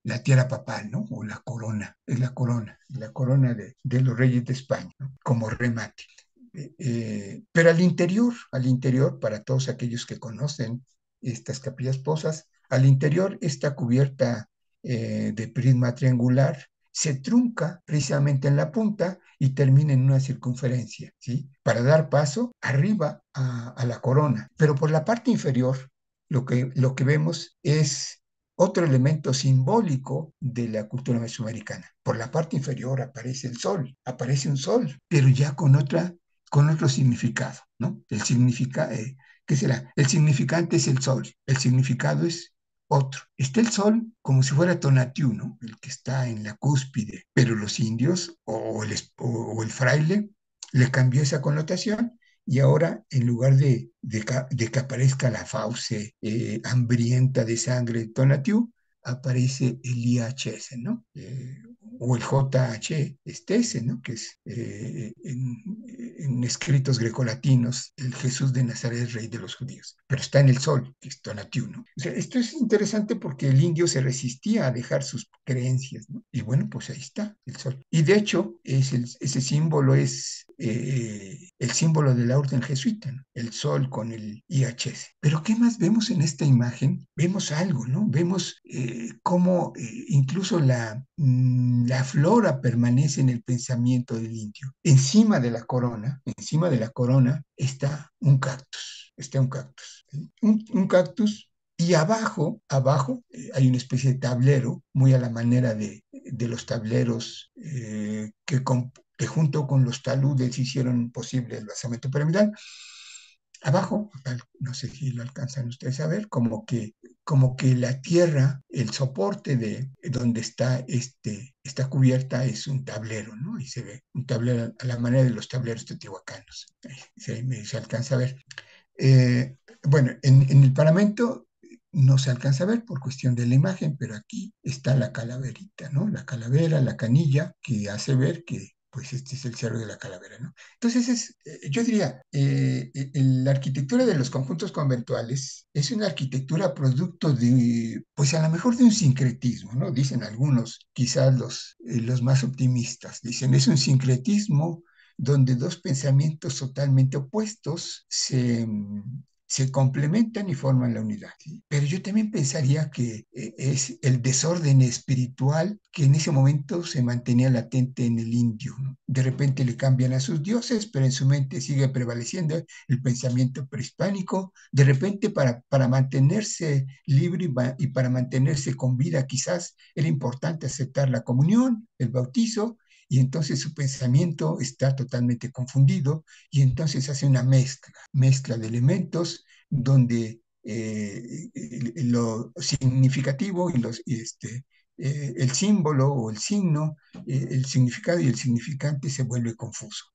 la tierra papal, ¿no? O la corona, es la corona de los reyes de España, ¿no? Como remate. Pero al interior, para todos aquellos que conocen estas capillas posas, al interior esta cubierta de prisma triangular se trunca precisamente en la punta y termina en una circunferencia, ¿sí? Para dar paso arriba a la corona. Pero por la parte inferior, lo que vemos es otro elemento simbólico de la cultura mesoamericana. Por la parte inferior aparece el sol, aparece un sol, pero ya con otro significado, ¿no? ¿Qué será? El significante es el sol, el significado es otro. Está el sol como si fuera Tonatiuh, ¿no? El que está en la cúspide, pero los indios o el fraile le cambió esa connotación y ahora en lugar de que aparezca la fauce hambrienta de sangre de Tonatiuh, aparece el IHS, ¿no? O el JH, ese, ¿no? Que es en escritos grecolatinos, el Jesús de Nazaret, rey de los judíos. Pero está en el sol, que es Tonatiuh, ¿no? O sea, esto es interesante porque el indio se resistía a dejar sus creencias, ¿no? Y bueno, pues ahí está el sol. Y de hecho, ese símbolo es el símbolo de la orden jesuita, ¿no? El sol con el IHS. Pero ¿qué más vemos en esta imagen? Vemos algo, ¿no? Vemos cómo incluso la flora permanece en el pensamiento del indio. Encima de la corona está un cactus, ¿sí? Un cactus y abajo hay una especie de tablero, muy a la manera de los tableros que junto con los taludes hicieron posible el basamento piramidal. Abajo, no sé si lo alcanzan ustedes a ver, como que la tierra, el soporte de donde está esta cubierta es un tablero, ¿no? Y se ve un tablero a la manera de los tableros teotihuacanos. Se alcanza a ver. Bueno, en el paramento no se alcanza a ver por cuestión de la imagen, pero aquí está la calaverita, ¿no? La calavera, la canilla, que hace ver que pues este es el cerro de la calavera, ¿no? Entonces yo diría, la arquitectura de los conjuntos conventuales es una arquitectura producto de, pues a lo mejor de un sincretismo, ¿no? Dicen algunos, quizás los más optimistas, dicen, es un sincretismo donde dos pensamientos totalmente opuestos se complementan y forman la unidad, ¿sí? Pero yo también pensaría que es el desorden espiritual que en ese momento se mantenía latente en el indio, ¿no? De repente le cambian a sus dioses, pero en su mente sigue prevaleciendo el pensamiento prehispánico. De repente para mantenerse libre y para mantenerse con vida quizás era importante aceptar la comunión, el bautizo, y entonces su pensamiento está totalmente confundido y entonces hace una mezcla de elementos donde lo significativo el símbolo o el signo, el significado y el significante se vuelve confuso.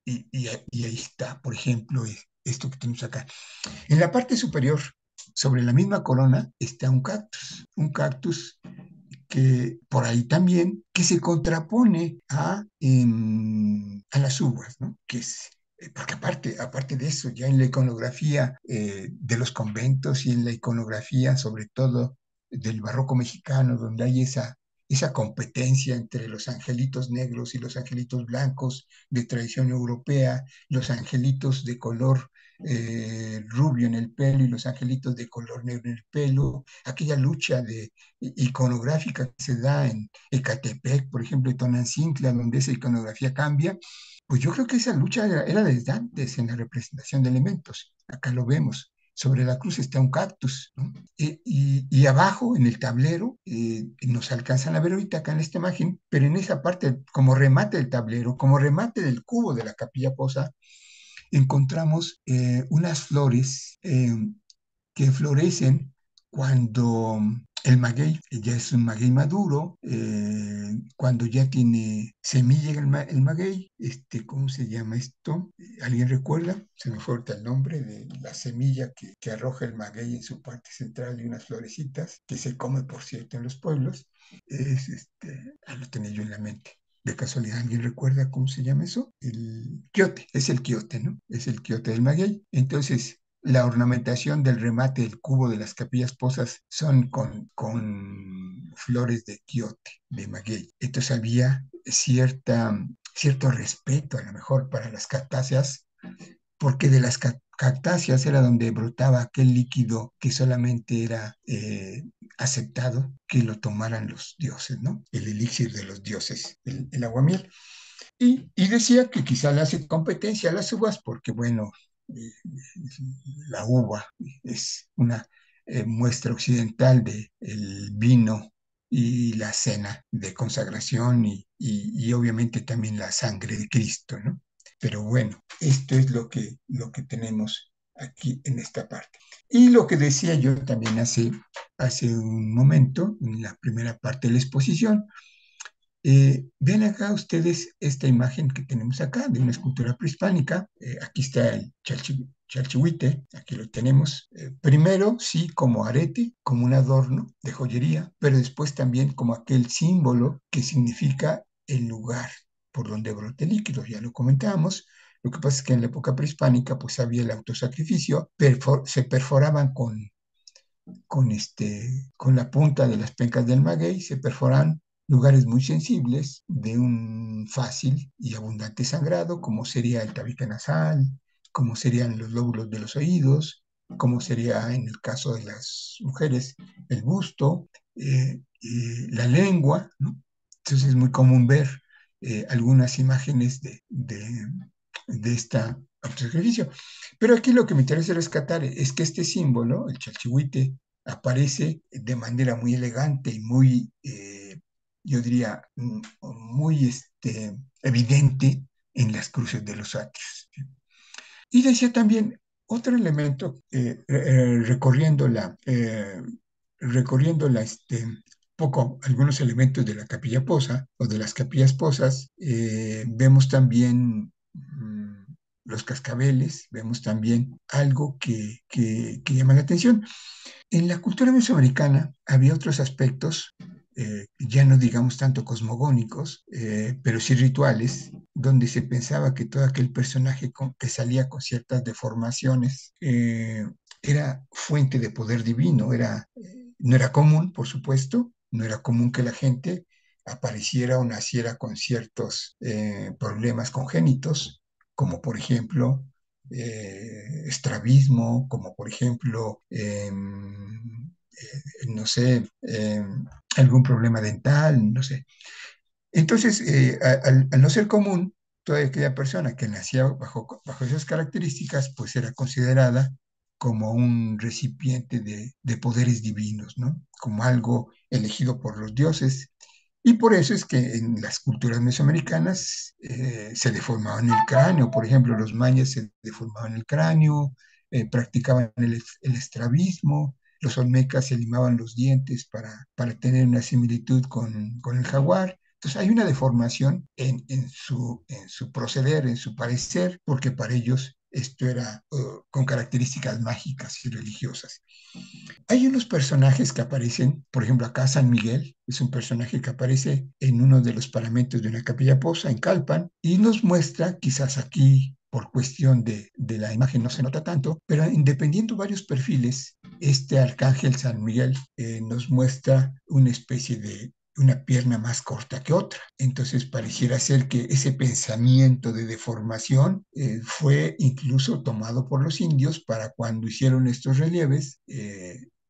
Y ahí está, por ejemplo, esto que tenemos acá. En la parte superior, sobre la misma corona, está un cactus que por ahí también, que se contrapone a las uvas, ¿no? Porque aparte de eso, ya en la iconografía de los conventos y en la iconografía, sobre todo del barroco mexicano, donde hay esa competencia entre los angelitos negros y los angelitos blancos de tradición europea, los angelitos de color rubio en el pelo y los angelitos de color negro en el pelo, aquella lucha iconográfica que se da en Ecatepec, por ejemplo, en Tonantzintla, donde esa iconografía cambia, pues yo creo que esa lucha era desde antes en la representación de elementos. Acá lo vemos. Sobre la cruz está un cactus, ¿no? Y abajo, en el tablero, nos alcanzan a ver ahorita acá en esta imagen, pero en esa parte, como remate del tablero, como remate del cubo de la capilla posa, encontramos unas flores que florecen cuando el maguey ya es un maguey maduro, cuando ya tiene semilla el maguey, ¿cómo se llama esto? ¿Alguien recuerda? Se me fue ahorita el nombre de la semilla que arroja el maguey en su parte central y unas florecitas, que se come, por cierto, en los pueblos. Lo tenía yo en la mente. De casualidad, ¿alguien recuerda cómo se llama eso? El quiote, es el quiote, ¿no? Es el quiote del maguey. Entonces, la ornamentación del remate del cubo de las capillas posas son con flores de quiote, de maguey. Entonces había cierto respeto a lo mejor para las cactáceas, porque de las cactáceas era donde brotaba aquel líquido que solamente era aceptado que lo tomaran los dioses, ¿no? El elixir de los dioses, el aguamiel. Y decía que quizá le hace competencia a las uvas porque, bueno, eh, la uva es una muestra occidental del vino y la cena de consagración y obviamente también la sangre de Cristo, ¿no? Pero bueno, esto es lo que tenemos aquí en esta parte. Y lo que decía yo también hace un momento, en la primera parte de la exposición, ven acá ustedes esta imagen que tenemos acá de una escultura prehispánica. Aquí está el chalchihuite, aquí lo tenemos. Primero, sí, como arete, como un adorno de joyería, pero después también como aquel símbolo que significa el lugar por donde brota el líquido, ya lo comentábamos. Lo que pasa es que en la época prehispánica pues había el autosacrificio, se perforaban con la punta de las pencas del maguey, se perforan lugares muy sensibles de un fácil y abundante sangrado, como sería el tabique nasal, como serían los lóbulos de los oídos, como sería en el caso de las mujeres el busto, la lengua, ¿no? Entonces es muy común ver algunas imágenes de esta autosacrificio. Pero aquí lo que me interesa rescatar es que este símbolo, el chalchihuite, aparece de manera muy elegante y muy, yo diría, muy evidente en las cruces de los atrios. Y decía también otro elemento, recorriendo poco algunos elementos de la capilla posa o de las capillas posas, vemos también los cascabeles, vemos también algo que llama la atención. En la cultura mesoamericana había otros aspectos, ya no digamos tanto cosmogónicos, pero sí rituales, donde se pensaba que todo aquel personaje que salía con ciertas deformaciones era fuente de poder divino, no era común, por supuesto, no era común que la gente apareciera o naciera con ciertos problemas congénitos, como por ejemplo estrabismo, como por ejemplo, no sé, algún problema dental, no sé. Entonces, al no ser común, toda aquella persona que nacía bajo esas características, pues era considerada como un recipiente de poderes divinos, ¿no? Como algo elegido por los dioses. Y por eso es que en las culturas mesoamericanas se deformaban el cráneo. Por ejemplo, los mayas se deformaban el cráneo, practicaban el estrabismo, los olmecas se limaban los dientes para tener una similitud con el jaguar. Entonces hay una deformación en su proceder, en su parecer, porque para ellos esto era con características mágicas y religiosas. Hay unos personajes que aparecen, por ejemplo, acá San Miguel es un personaje que aparece en uno de los paramentos de una capilla posa en Calpan y nos muestra, quizás aquí por cuestión de la imagen no se nota tanto, pero independiendo varios perfiles, este arcángel San Miguel nos muestra una especie de una pierna más corta que otra. Entonces pareciera ser que ese pensamiento de deformación fue incluso tomado por los indios para cuando hicieron estos relieves,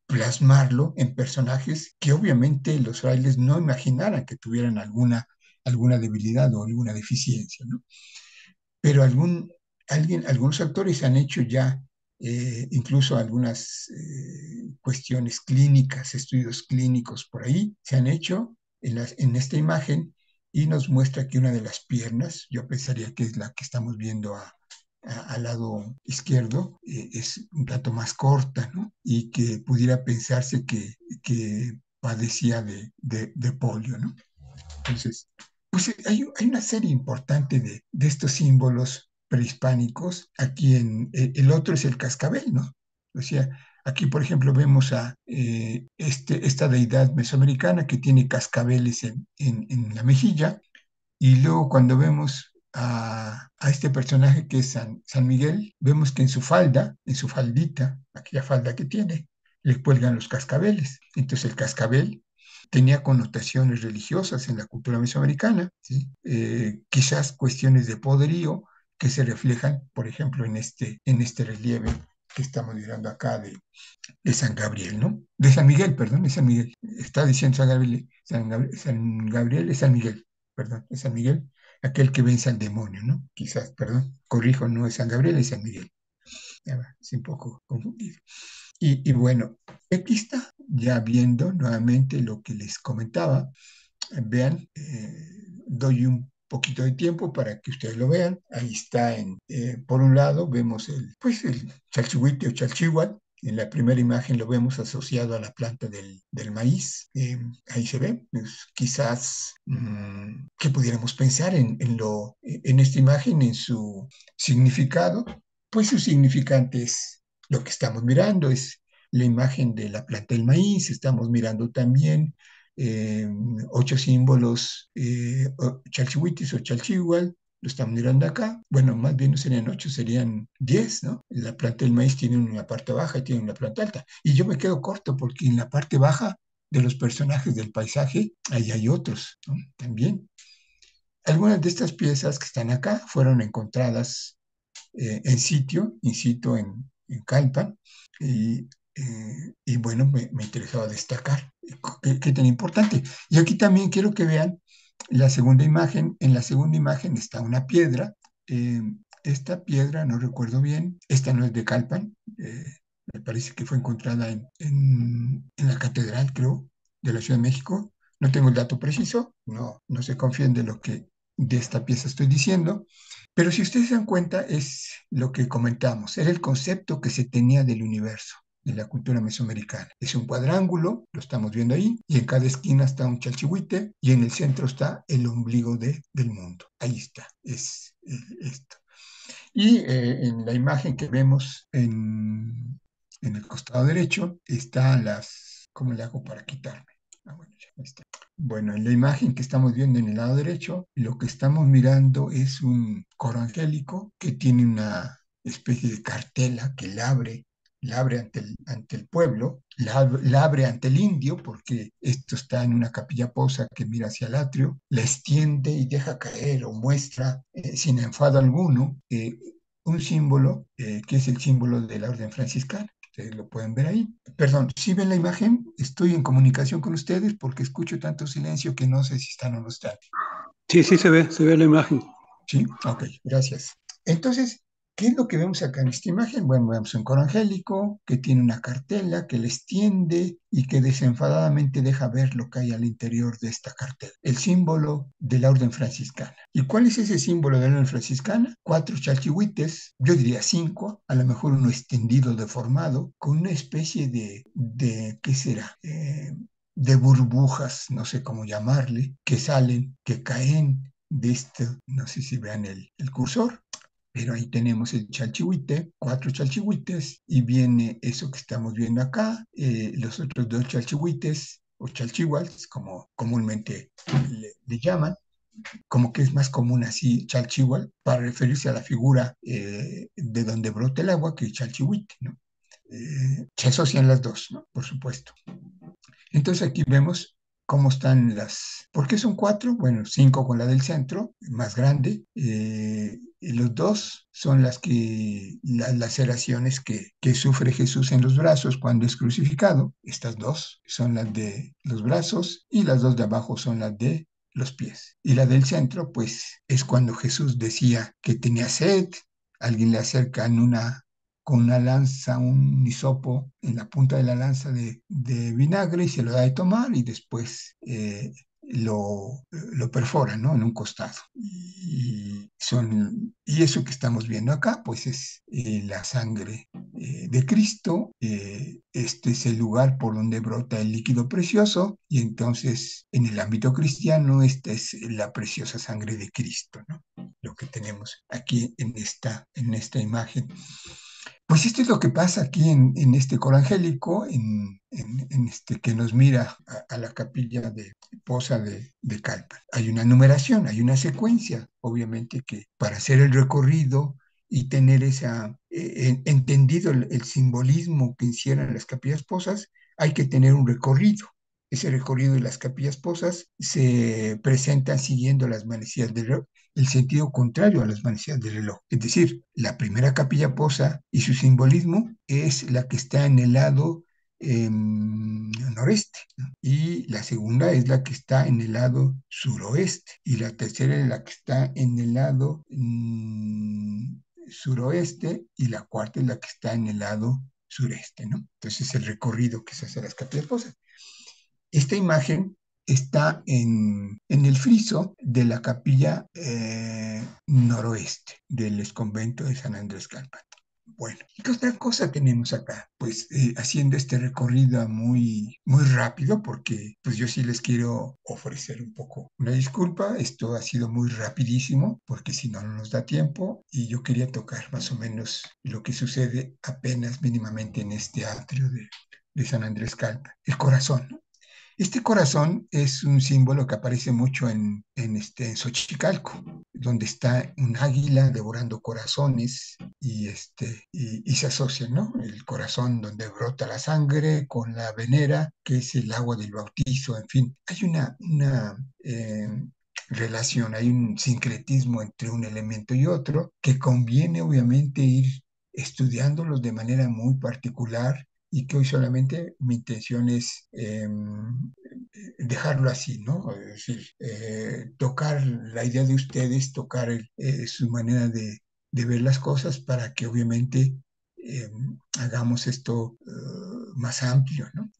plasmarlo en personajes que obviamente los frailes no imaginaran que tuvieran alguna debilidad o alguna deficiencia, ¿no? Pero algunos autores han hecho ya incluso algunas cuestiones clínicas, estudios clínicos por ahí, se han hecho en esta imagen y nos muestra que una de las piernas, yo pensaría que es la que estamos viendo al lado izquierdo, es un tanto más corta, ¿no? Y que pudiera pensarse que padecía de polio, ¿no? Entonces, pues hay una serie importante de estos símbolos prehispánicos. Aquí el otro es el cascabel, ¿no? O sea, aquí, por ejemplo, vemos a esta deidad mesoamericana que tiene cascabeles en la mejilla, y luego cuando vemos a este personaje que es San Miguel, vemos que en su falda, en su faldita, aquella falda que tiene, le cuelgan los cascabeles. Entonces el cascabel tenía connotaciones religiosas en la cultura mesoamericana, ¿sí? Quizás cuestiones de poderío que se reflejan, por ejemplo, en este relieve que estamos mirando acá de San Gabriel, ¿no? De San Miguel, perdón, de San Miguel. Está diciendo San Gabriel, San Gabriel es San Miguel, perdón, es San Miguel, aquel que vence al demonio, ¿no? Quizás, perdón, corrijo, no es San Gabriel, es San Miguel. Ya va, es un poco confundido. Y bueno, aquí está, ya viendo nuevamente lo que les comentaba. Vean, doy un poquito de tiempo para que ustedes lo vean. Ahí está, por un lado vemos el chalchihuite o chalchihuat. En la primera imagen lo vemos asociado a la planta del maíz. Ahí se ve. Pues, quizás que pudiéramos pensar en esta imagen, en su significado. Pues su significante es lo que estamos mirando, es la imagen de la planta del maíz. Estamos mirando también eh, 8 símbolos chalchihuitis o chalchihual, lo estamos mirando acá. Bueno, más bien no serían 8, serían 10, ¿no? La planta del maíz tiene una parte baja y tiene una planta alta. Y yo me quedo corto porque en la parte baja de los personajes del paisaje, ahí hay otros, ¿no? También. Algunas de estas piezas que están acá fueron encontradas en sitio, in situ en Calpan, y, y bueno, me interesaba destacar qué tan importante. Y aquí también quiero que vean la segunda imagen. En la segunda imagen está una piedra. eh, esta piedra, no recuerdo bien, esta no es de Calpan, me parece que fue encontrada en la catedral, creo, de la Ciudad de México. No tengo el dato preciso, no se confíen de lo que de esta pieza estoy diciendo, pero si ustedes se dan cuenta, es lo que comentamos, era el concepto que se tenía del universo, de la cultura mesoamericana. Es un cuadrángulo, lo estamos viendo ahí, y en cada esquina está un chalchihuite, y en el centro está el ombligo del mundo. Ahí está, es esto. Y en la imagen que vemos en el costado derecho, están las... ¿Cómo le hago para quitarme? Ah, bueno, ya está. Bueno, en la imagen que estamos viendo en el lado derecho, lo que estamos mirando es un coro angélico que tiene una especie de cartela que la abre ante el pueblo, la abre ante el indio, porque esto está en una capilla posa que mira hacia el atrio, la extiende y deja caer o muestra sin enfado alguno un símbolo que es el símbolo de la orden franciscana. Ustedes lo pueden ver ahí. Perdón, si ven la imagen, estoy en comunicación con ustedes porque escucho tanto silencio que no sé si están o no están. Sí, sí se ve la imagen. ¿Sí? Ok, gracias. Entonces, ¿qué es lo que vemos acá en esta imagen? Bueno, vemos un coro angélico que tiene una cartela que le extiende y que desenfadadamente deja ver lo que hay al interior de esta cartela, el símbolo de la orden franciscana. ¿Y cuál es ese símbolo de la orden franciscana? 4 chalchihuites, yo diría 5, a lo mejor uno extendido, deformado, con una especie ¿qué será? De burbujas, no sé cómo llamarle, que salen, que caen de esto, no sé si vean el cursor, pero ahí tenemos el chalchihuite, 4 chalchihuites, y viene eso que estamos viendo acá, los otros 2 chalchihuites, o chalchihuals, como comúnmente le llaman, como que es más común así chalchihual, para referirse a la figura de donde brota el agua, que es chalchihuite, ¿no? Se asocian las dos, ¿no? Por supuesto. Entonces aquí vemos cómo están las... ¿Por qué son 4? Bueno, 5 con la del centro, más grande. Y los 2 son las laceraciones que sufre Jesús en los brazos cuando es crucificado. Estas 2 son las de los brazos y las 2 de abajo son las de los pies. Y la del centro, pues, es cuando Jesús decía que tenía sed, alguien le acerca con una lanza, un hisopo en la punta de la lanza de vinagre y se lo da de tomar y después lo perfora, ¿no? En un costado. Y eso que estamos viendo acá, pues es la sangre de Cristo. Este es el lugar por donde brota el líquido precioso y entonces en el ámbito cristiano esta es la preciosa sangre de Cristo, ¿no? Lo que tenemos aquí en esta imagen. Pues esto es lo que pasa aquí en este coro angélico, en este que nos mira a la capilla de Poza de Calpan. Hay una numeración, hay una secuencia, obviamente que para hacer el recorrido y tener entendido el simbolismo que encierran las capillas Pozas, hay que tener un recorrido. Ese recorrido de las capillas Pozas se presenta siguiendo las manecillas del reloj, el sentido contrario a las manecillas del reloj. Es decir, la primera capilla Poza y su simbolismo es la que está en el lado noreste, ¿no? Y la segunda es la que está en el lado suroeste, y la tercera es la que está en el lado suroeste, y la cuarta es la que está en el lado sureste, ¿no? Entonces el recorrido que se hace a las capillas Pozas. Esta imagen está en el friso de la capilla noroeste del exconvento de San Andrés Calpan. Bueno, ¿y qué otra cosa tenemos acá? Pues haciendo este recorrido muy, muy rápido, porque pues yo sí les quiero ofrecer un poco una disculpa, esto ha sido muy rapidísimo, porque si no, no nos da tiempo, y yo quería tocar más o menos lo que sucede apenas mínimamente en este atrio de San Andrés Calpan, el corazón, ¿no? Este corazón es un símbolo que aparece mucho en Xochicalco. donde está un águila devorando corazones y se asocian, ¿no? El corazón donde brota la sangre con la venera, que es el agua del bautizo, en fin. Hay una relación, hay un sincretismo entre un elemento y otro que conviene obviamente ir estudiándolos de manera muy particular y que hoy solamente mi intención es dejarlo así, ¿no? Es decir, tocar la idea de ustedes, tocar su manera de ver las cosas para que obviamente eh, hagamos esto más amplio, ¿no?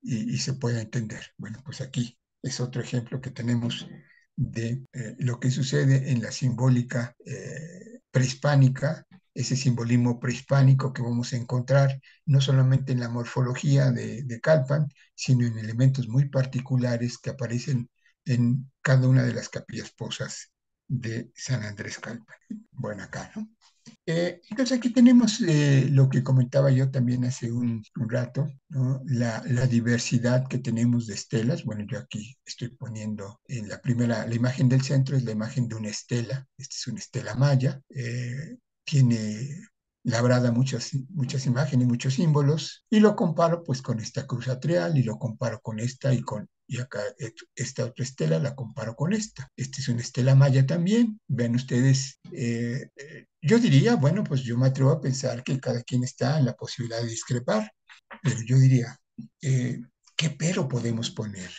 Y se pueda entender. Bueno, pues aquí es otro ejemplo que tenemos de lo que sucede en la simbólica prehispánica, ese simbolismo prehispánico que vamos a encontrar no solamente en la morfología de Calpan, sino en elementos muy particulares que aparecen en cada una de las capillas posas de San Andrés Calpan. Bueno, acá, ¿no? Entonces aquí tenemos lo que comentaba yo también hace un rato, ¿no? La diversidad que tenemos de estelas. Bueno, yo aquí estoy poniendo en la primera, la imagen del centro es la imagen de una estela. Esta es una estela maya. Tiene labrada muchas imágenes, muchos símbolos, y lo comparo pues con esta cruz atrial y lo comparo con esta y acá esta otra estela la comparo con esta. Esta es una estela maya también. Vean ustedes, yo diría, bueno, pues yo me atrevo a pensar que cada quien está en la posibilidad de discrepar, pero yo diría, eh, ¿qué pero podemos poner?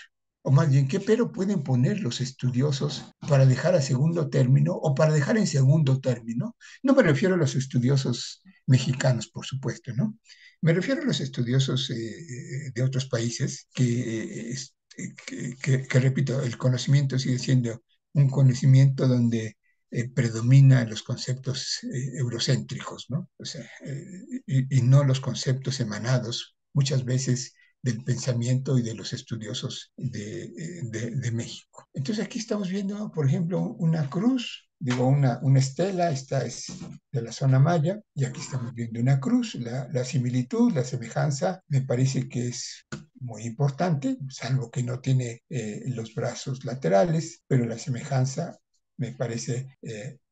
O más bien, ¿qué pero pueden poner los estudiosos para dejar a segundo término o para dejar en segundo término? No me refiero a los estudiosos mexicanos, por supuesto, ¿no? Me refiero a los estudiosos de otros países que, repito, el conocimiento sigue siendo un conocimiento donde predominan los conceptos eurocéntricos, ¿no? O sea, y no los conceptos emanados muchas veces del pensamiento y de los estudiosos de México. Entonces aquí estamos viendo, por ejemplo, una cruz, digo, una estela, esta es de la zona maya, y aquí estamos viendo una cruz, la similitud, la semejanza, me parece que es muy importante, salvo que no tiene los brazos laterales, pero la semejanza me parece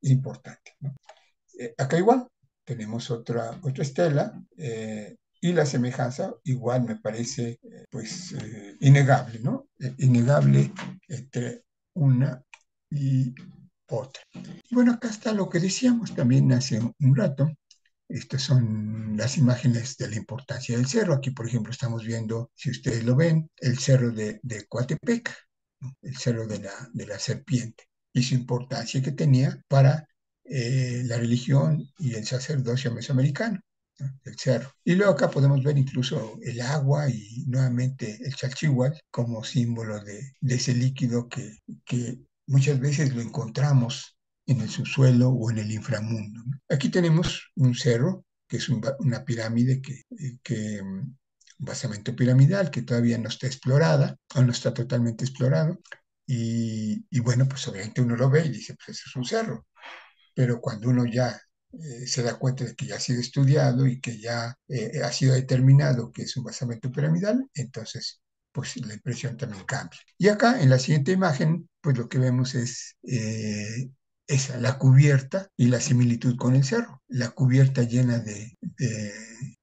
importante, ¿no? Acá igual tenemos otra estela y la semejanza igual me parece pues innegable, ¿no? Innegable entre una y otra. Y bueno, acá está lo que decíamos también hace un rato. Estas son las imágenes de la importancia del cerro. Aquí, por ejemplo, estamos viendo, si ustedes lo ven, el cerro de Coatepec, ¿no? El cerro de la serpiente y su importancia que tenía para la religión y el sacerdocio mesoamericano, ¿no? El cerro. Y luego acá podemos ver incluso el agua y nuevamente el chalchihual como símbolo de ese líquido que muchas veces lo encontramos en el subsuelo o en el inframundo, ¿no? Aquí tenemos un cerro, que es una pirámide un basamento piramidal que todavía no está explorada o no está totalmente explorado. Y bueno, pues obviamente uno lo ve y dice, pues eso es un cerro. Pero cuando uno ya se da cuenta de que ya ha sido estudiado y que ya ha sido determinado que es un basamento piramidal, entonces pues la impresión también cambia. Y acá en la siguiente imagen, pues lo que vemos es esa, la cubierta y la similitud con el cerro. La cubierta llena de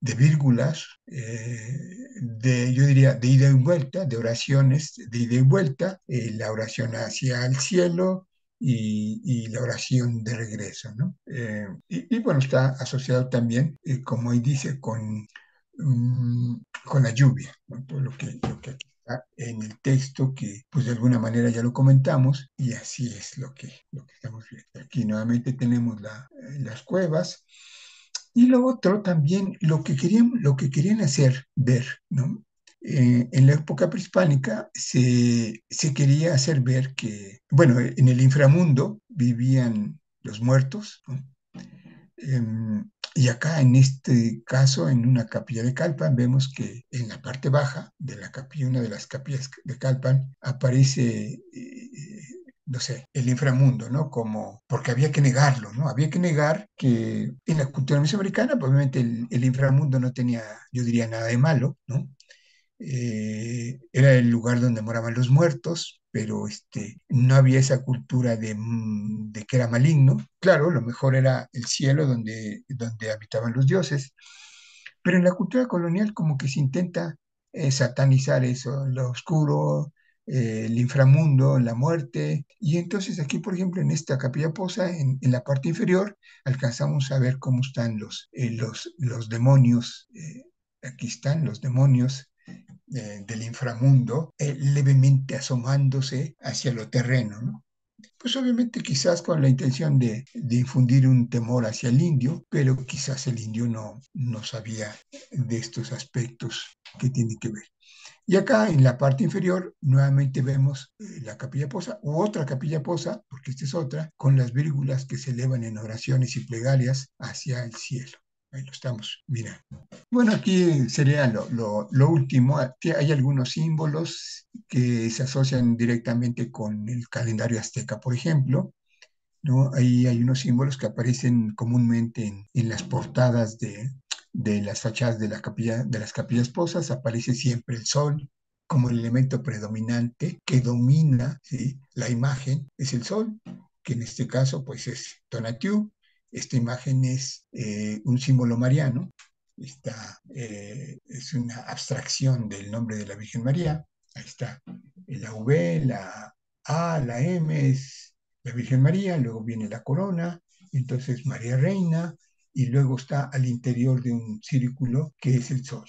vírgulas, yo diría, de ida y vuelta, de oraciones de ida y vuelta, la oración hacia el cielo, y la oración de regreso, ¿no? Y bueno, está asociado también, como ahí dice, con la lluvia, ¿no? Todo lo que aquí está en el texto, que pues de alguna manera ya lo comentamos, y así es lo que estamos viendo. Aquí nuevamente tenemos las cuevas, y lo otro también, lo que querían hacer ver, ¿no? En la época prehispánica se quería hacer ver que, bueno, en el inframundo vivían los muertos, ¿no? Y acá en este caso, en una capilla de Calpan, vemos que en la parte baja de la capilla, una de las capillas de Calpan, aparece, no sé, el inframundo, ¿no? Porque había que negarlo, ¿no? Había que negar que en la cultura mesoamericana, pues, obviamente el inframundo no tenía, yo diría, nada de malo, ¿no? Era el lugar donde moraban los muertos, pero no había esa cultura de que era maligno. Claro, lo mejor era el cielo donde habitaban los dioses, pero en la cultura colonial como que se intenta satanizar eso, lo oscuro, el inframundo, la muerte. Y entonces aquí, por ejemplo, en esta capilla posa, en la parte inferior, alcanzamos a ver cómo están los demonios. Aquí están los demonios del inframundo, levemente asomándose hacia lo terreno, ¿no? Pues obviamente quizás con la intención de infundir un temor hacia el indio, pero quizás el indio no sabía de estos aspectos que tiene que ver. Y acá en la parte inferior nuevamente vemos la capilla posa u otra capilla posa, porque esta es otra, con las vírgulas que se elevan en oraciones y plegarias hacia el cielo. Ahí lo estamos mirando. Bueno, aquí sería lo último. Hay algunos símbolos que se asocian directamente con el calendario azteca, por ejemplo, ¿no? Ahí hay unos símbolos que aparecen comúnmente en las portadas de las fachadas de las capillas posas. Aparece siempre el sol como el elemento predominante que domina, ¿sí?, la imagen. Es el sol, que en este caso pues es Tonatiuh. Esta imagen es un símbolo mariano. Es una abstracción del nombre de la Virgen María. Ahí está la V, la A, la M es la Virgen María, luego viene la corona, entonces María Reina, y luego está al interior de un círculo que es el sol.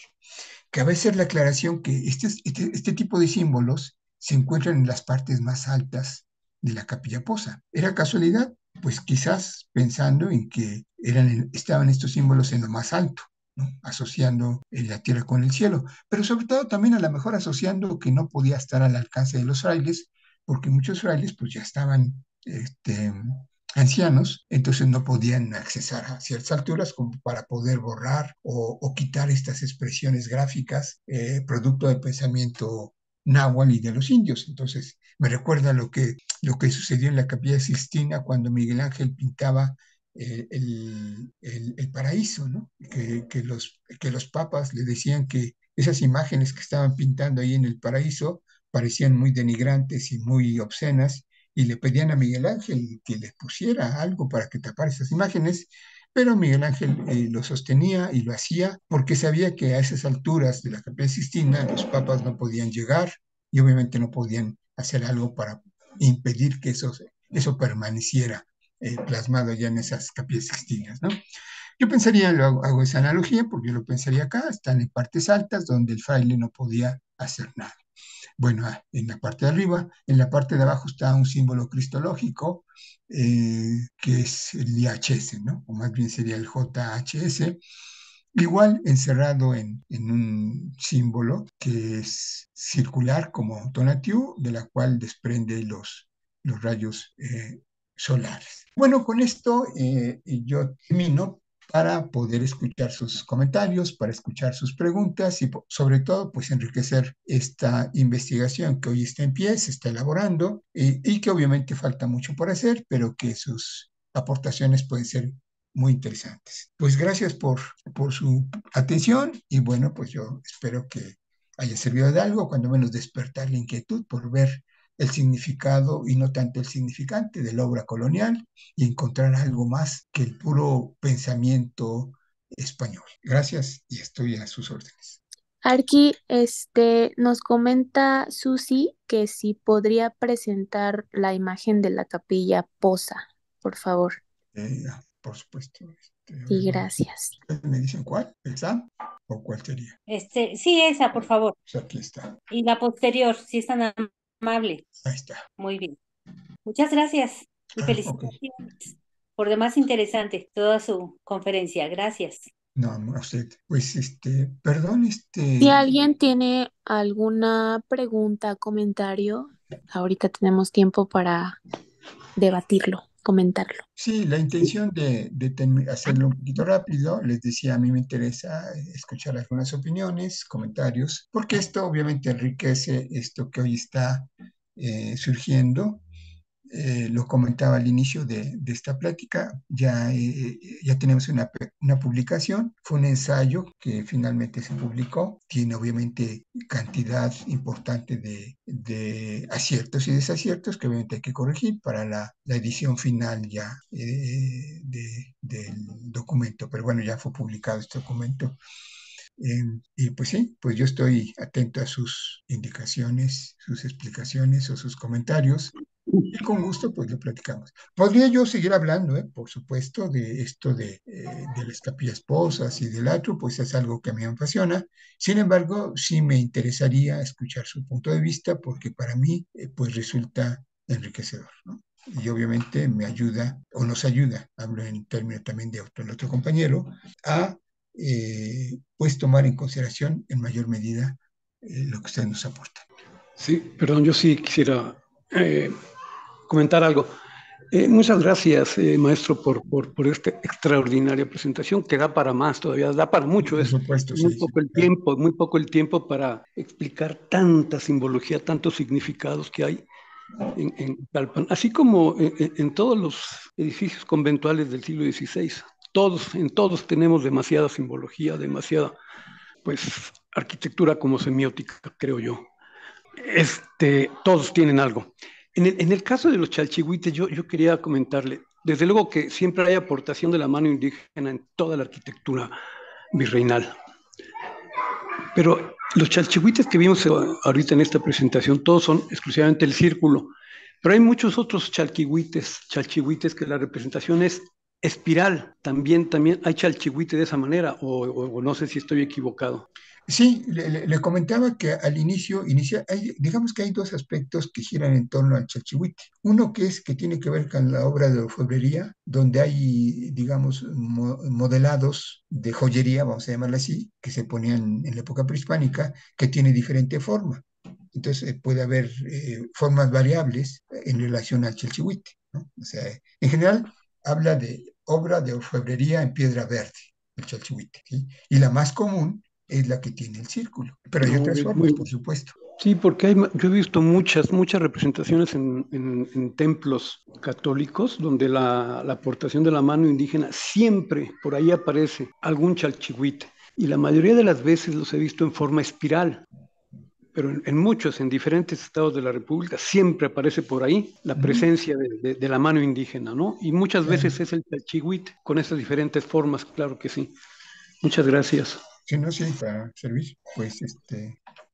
Cabe hacer la aclaración que este tipo de símbolos se encuentran en las partes más altas de la capilla posa. ¿Era casualidad? Pues quizás pensando en que estaban estos símbolos en lo más alto, ¿no?, asociando la tierra con el cielo, pero sobre todo también a lo mejor asociando que no podía estar al alcance de los frailes, porque muchos frailes pues ya estaban ancianos, entonces no podían accesar a ciertas alturas como para poder borrar o quitar estas expresiones gráficas producto del pensamiento náhuatl y de los indios. Entonces me recuerda lo que sucedió en la Capilla Sixtina cuando Miguel Ángel pintaba el paraíso, ¿no? Que los papas le decían que esas imágenes que estaban pintando ahí en el paraíso parecían muy denigrantes y muy obscenas, y le pedían a Miguel Ángel que les pusiera algo para que tapara esas imágenes, pero Miguel Ángel lo sostenía y lo hacía porque sabía que a esas alturas de la Capilla Sixtina los papas no podían llegar y obviamente no podían hacer algo para impedir que eso permaneciera plasmado ya en esas capillas sixtinas, ¿no? Yo pensaría, hago esa analogía porque yo lo pensaría acá, están en partes altas donde el fraile no podía hacer nada. Bueno, en la parte de arriba, en la parte de abajo está un símbolo cristológico, que es el IHS, ¿no? O más bien sería el JHS, igual encerrado en un símbolo que es circular como Tonatiuh, de la cual desprende los rayos solares. Bueno, con esto yo termino para poder escuchar sus comentarios, para escuchar sus preguntas y sobre todo pues enriquecer esta investigación que hoy está en pie, se está elaborando y que obviamente falta mucho por hacer, pero que sus aportaciones pueden ser muy interesantes. Pues gracias por su atención y bueno, pues yo espero que haya servido de algo, cuando menos despertar la inquietud por ver el significado y no tanto el significante de la obra colonial y encontrar algo más que el puro pensamiento español. Gracias y estoy a sus órdenes. Arqui, nos comenta Susi que si podría presentar la imagen de la capilla Posa, por favor. Por supuesto. Sí, gracias. ¿Me dicen cuál? ¿Esa? ¿O cuál sería? Sí, esa, por favor. Pues aquí está. Y la posterior, si es tan amable. Ahí está. Muy bien. Muchas gracias y Ok. felicitaciones. Por demás interesante toda su conferencia. Gracias. No, a usted. Pues perdón, Si alguien tiene alguna pregunta, comentario, ahorita tenemos tiempo para debatirlo, comentarlo. Sí, la intención de hacerlo un poquito rápido, les decía, a mí me interesa escuchar algunas opiniones, comentarios, porque esto obviamente enriquece esto que hoy está surgiendo lo comentaba al inicio de esta plática, ya tenemos una publicación, fue un ensayo que finalmente se publicó, tiene obviamente cantidad importante de aciertos y desaciertos que obviamente hay que corregir para la edición final ya del documento, pero bueno, ya fue publicado este documento. Y pues sí, pues yo estoy atento a sus indicaciones, sus explicaciones o sus comentarios. Y con gusto, pues lo platicamos. Podría yo seguir hablando, por supuesto, de esto de las capillas posas y del atrio, pues es algo que a mí me apasiona. Sin embargo, sí me interesaría escuchar su punto de vista porque para mí, pues resulta enriquecedor, ¿no? Y obviamente me ayuda o nos ayuda, hablo en términos también de otro compañero, a pues tomar en consideración en mayor medida lo que ustedes nos aportan. Sí, perdón, yo sí quisiera comentar algo. Muchas gracias, maestro, por esta extraordinaria presentación que da para más todavía, da para mucho. Por Es supuesto, muy sí, sí, poco el claro. tiempo, muy poco el tiempo para explicar tanta simbología, tantos significados que hay en Tlalpan, así como en todos los edificios conventuales del siglo XVI. En todos tenemos demasiada simbología, demasiada, pues, arquitectura como semiótica, creo yo. Todos tienen algo. En el caso de los chalchihuites, yo quería comentarle, desde luego que siempre hay aportación de la mano indígena en toda la arquitectura virreinal, pero los chalchihuites que vimos ahorita en esta presentación, todos son exclusivamente el círculo, pero hay muchos otros chalchihuites que la representación es espiral, también hay chalchihuite de esa manera, o no sé si estoy equivocado. Sí, le comentaba que al digamos que hay dos aspectos que giran en torno al Chalchihuite. Uno que tiene que ver con la obra de orfebrería, donde hay, digamos, modelados de joyería, vamos a llamarla así, que se ponían en la época prehispánica, que tiene diferente forma. Entonces puede haber formas variables en relación al Chalchihuite, ¿no? O sea, en general habla de obra de orfebrería en piedra verde, el Chalchihuite, ¿sí? Y la más común es la que tiene el círculo. Pero hay No, otras formas, por supuesto. sí, porque yo he visto muchas representaciones en templos católicos donde la aportación de la mano indígena siempre por ahí aparece algún chalchihuite. Y la mayoría de las veces los he visto en forma espiral, pero en diferentes estados de la República, siempre aparece por ahí la presencia de la mano indígena, ¿no? Y muchas Claro. veces es el chalchihuite con esas diferentes formas, claro que sí. Muchas gracias. Si no, sí, para servir, pues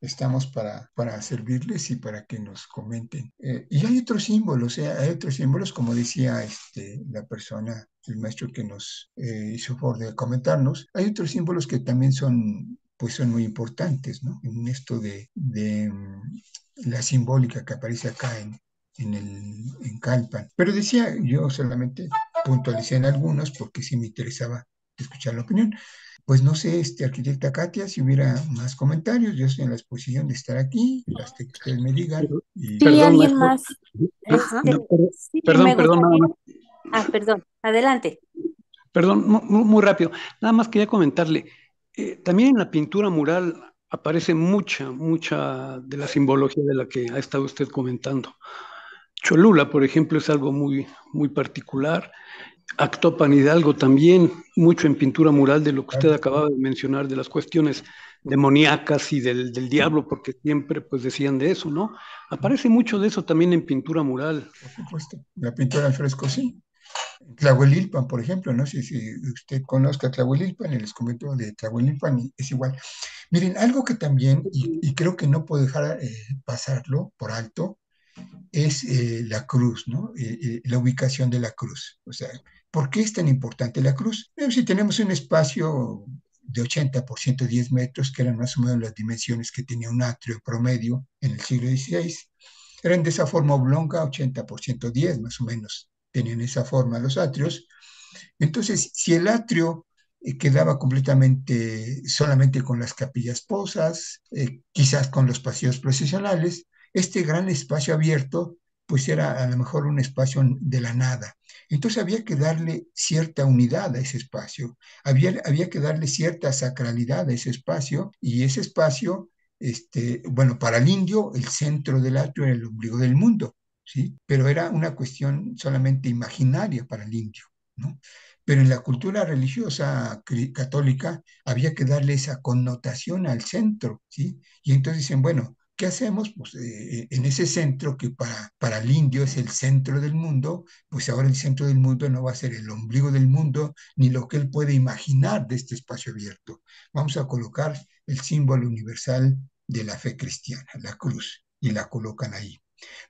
estamos para servirles y para que nos comenten. Y hay otros símbolos, como decía la persona, el maestro que nos hizo favor de comentarnos, hay otros símbolos que también pues son muy importantes, ¿no? En esto la simbólica que aparece acá en Calpan. Pero decía, yo solamente puntualicé en algunos porque sí me interesaba escuchar la opinión. Pues no sé, arquitecta Katia, si hubiera más comentarios, yo estoy en la disposición de estar aquí hasta que ustedes me digan. Y Sí, Perdón, alguien maestro. más. Este, No, sí, perdón, me perdón, nada gustaría. más. Perdón, adelante. Perdón, muy rápido. Nada más quería comentarle, también en la pintura mural aparece mucha de la simbología de la que ha estado usted comentando. Cholula, por ejemplo, es algo muy particular. Actopan Hidalgo también, mucho en pintura mural de lo que usted acababa de mencionar, de las cuestiones demoníacas y del diablo, porque siempre pues decían de eso, ¿no? Aparece mucho de eso también en pintura mural. por supuesto, la pintura al fresco, sí. Tlahuelilpan, por ejemplo, no sé si usted conozca Tlahuelilpan, el convento de Tlahuelilpan es igual. Miren, algo que también, y creo que no puedo dejar pasarlo por alto, es la cruz, ¿no? La ubicación de la cruz. O sea, ¿por qué es tan importante la cruz? Si tenemos un espacio de 80 por 110 metros, que eran más o menos las dimensiones que tenía un atrio promedio en el siglo XVI, eran de esa forma oblonga, 80 por 110 más o menos, tenían esa forma los atrios. Entonces, si el atrio quedaba completamente solamente con las capillas posas, quizás con los pasillos procesionales, este gran espacio abierto, pues era a lo mejor un espacio de la nada. Entonces había que darle cierta unidad a ese espacio, había que darle cierta sacralidad a ese espacio, y ese espacio, bueno, para el indio, el centro del atrio era el ombligo del mundo. ¿sí? Pero era una cuestión solamente imaginaria para el indio, ¿no? Pero en la cultura religiosa católica había que darle esa connotación al centro, ¿sí? Y entonces dicen, bueno, ¿qué hacemos? Pues en ese centro que para el indio es el centro del mundo, pues ahora el centro del mundo no va a ser el ombligo del mundo, ni lo que él puede imaginar de este espacio abierto. Vamos a colocar el símbolo universal de la fe cristiana, la cruz, y la colocan ahí.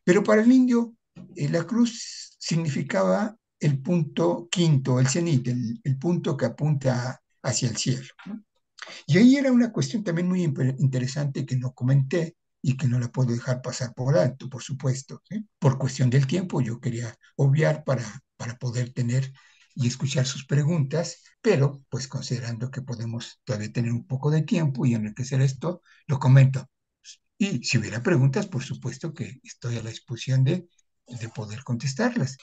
Pero para el indio, la cruz significaba el punto quinto, el cenit, el punto que apunta hacia el cielo, ¿no? Y ahí era una cuestión también muy interesante que no comenté y que no la puedo dejar pasar por alto, por supuesto, ¿sí? Por cuestión del tiempo, yo quería obviar para poder tener y escuchar sus preguntas, pero pues considerando que podemos todavía tener un poco de tiempo y enriquecer esto, lo comento. Y si hubiera preguntas, por supuesto que estoy a la disposición de poder contestarlas.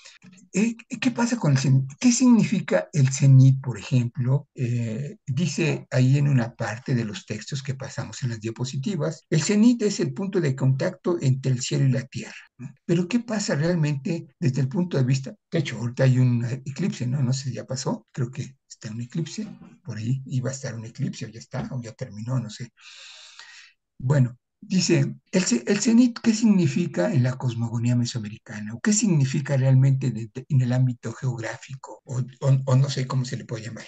¿Qué pasa con el cenit? ¿Qué significa el cenit, por ejemplo? Dice ahí en una parte de los textos que pasamos en las diapositivas, el cenit es el punto de contacto entre el cielo y la tierra, ¿no? Pero ¿qué pasa realmente desde el punto de vista? De hecho, ahorita hay un eclipse, ¿no? No sé si ya pasó, creo que está un eclipse, por ahí iba a estar un eclipse, o ya está, o ya terminó, no sé. Bueno, dice, el cenit, ¿qué significa en la cosmogonía mesoamericana? ¿O qué significa realmente en el ámbito geográfico? O no sé cómo se le puede llamar.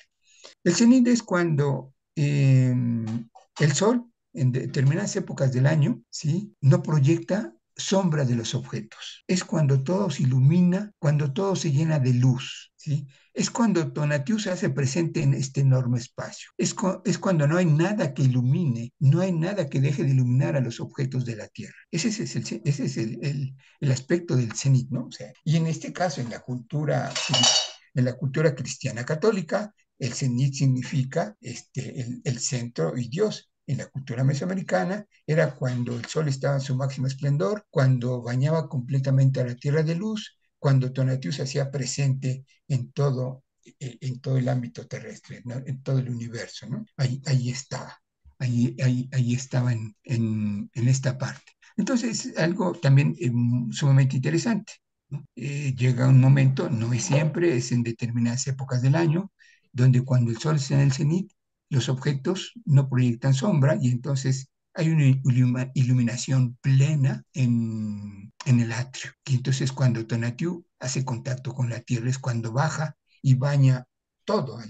El cenit es cuando el sol, en determinadas épocas del año, ¿sí? No proyecta sombra de los objetos. Es cuando todo se ilumina, cuando todo se llena de luz, ¿sí? Es cuando Tonatiuh se hace presente en este enorme espacio. Es cuando no hay nada que ilumine, no hay nada que deje de iluminar a los objetos de la Tierra. Ese es el aspecto del cenit, ¿no? O sea, y en este caso, en la cultura cristiana católica, el cenit significa el centro y Dios. En la cultura mesoamericana era cuando el sol estaba en su máximo esplendor, cuando bañaba completamente a la tierra de luz, cuando Tonatiuh se hacía presente en todo el ámbito terrestre, ¿no? En todo el universo, ¿no? Ahí estaba, ahí estaba en esta parte. Entonces, algo también sumamente interesante, ¿no? Llega un momento, no es siempre, es en determinadas épocas del año, donde cuando el sol está en el cenit, los objetos no proyectan sombra y entonces hay una iluminación plena en el atrio. Y entonces cuando Tonatiuh hace contacto con la tierra es cuando baja y baña a toda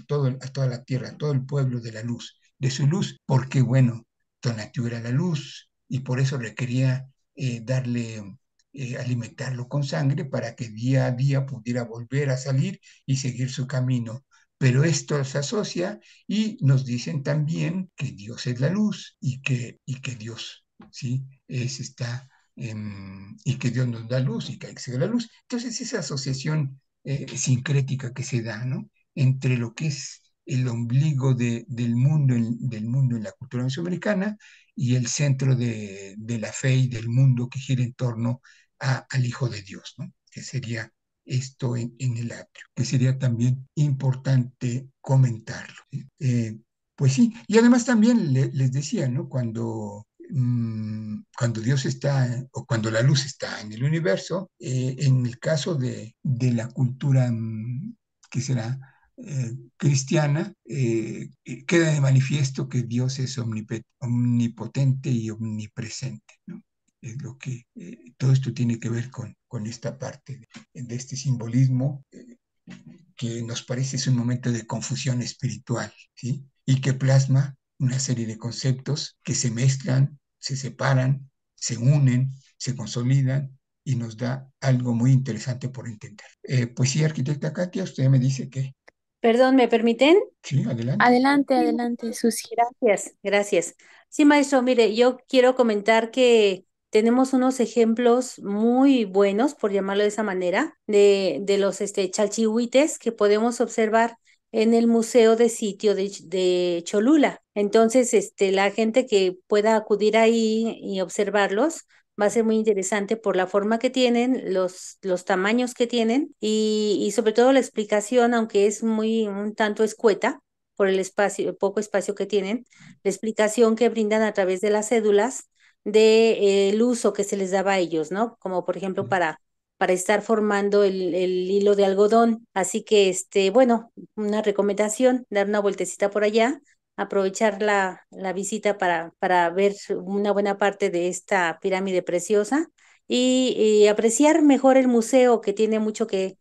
la tierra, a todo el pueblo de la luz, de su luz, porque bueno, Tonatiuh era la luz y por eso requería alimentarlo con sangre para que día a día pudiera volver a salir y seguir su camino. Pero esto se asocia y nos dicen también que Dios es la luz y que Dios, ¿sí? Y que Dios nos da luz y que hay que seguir la luz. Entonces, esa asociación sincrética que se da, ¿no? Entre lo que es el ombligo del mundo en la cultura mesoamericana y el centro de la fe y del mundo que gira en torno al Hijo de Dios, ¿no? Que sería esto en el atrio, que sería también importante comentarlo, ¿sí? Pues sí, y además también les decía, ¿no? Cuando Dios está, o cuando la luz está en el universo, en el caso de la cultura que será cristiana, queda de manifiesto que Dios es omnipotente y omnipresente, ¿no? Es lo que todo esto tiene que ver con esta parte de este simbolismo que nos parece es un momento de confusión espiritual, ¿sí? Y que plasma una serie de conceptos que se mezclan, se separan, se unen, se consolidan y nos da algo muy interesante por entender. Pues sí, arquitecta Katia, usted me dice que Perdón, ¿me permiten? sí, adelante. Adelante, Sí, adelante, Susi. gracias, gracias. Sí, maestro, mire, yo quiero comentar que tenemos unos ejemplos muy buenos, por llamarlo de esa manera, de los chalchihuites que podemos observar en el Museo de Sitio de Cholula. Entonces, la gente que pueda acudir ahí y observarlos va a ser muy interesante por la forma que tienen, los tamaños que tienen y sobre todo la explicación, aunque es muy un tanto escueta por el espacio, el poco espacio que tienen, la explicación que brindan a través de las cédulas de el uso que se les daba a ellos, ¿no? Como por ejemplo para para estar formando el hilo de algodón. Así que, bueno, una recomendación, dar una vueltecita por allá, aprovechar la visita para ver una buena parte de esta pirámide preciosa y apreciar mejor el museo que tiene mucho que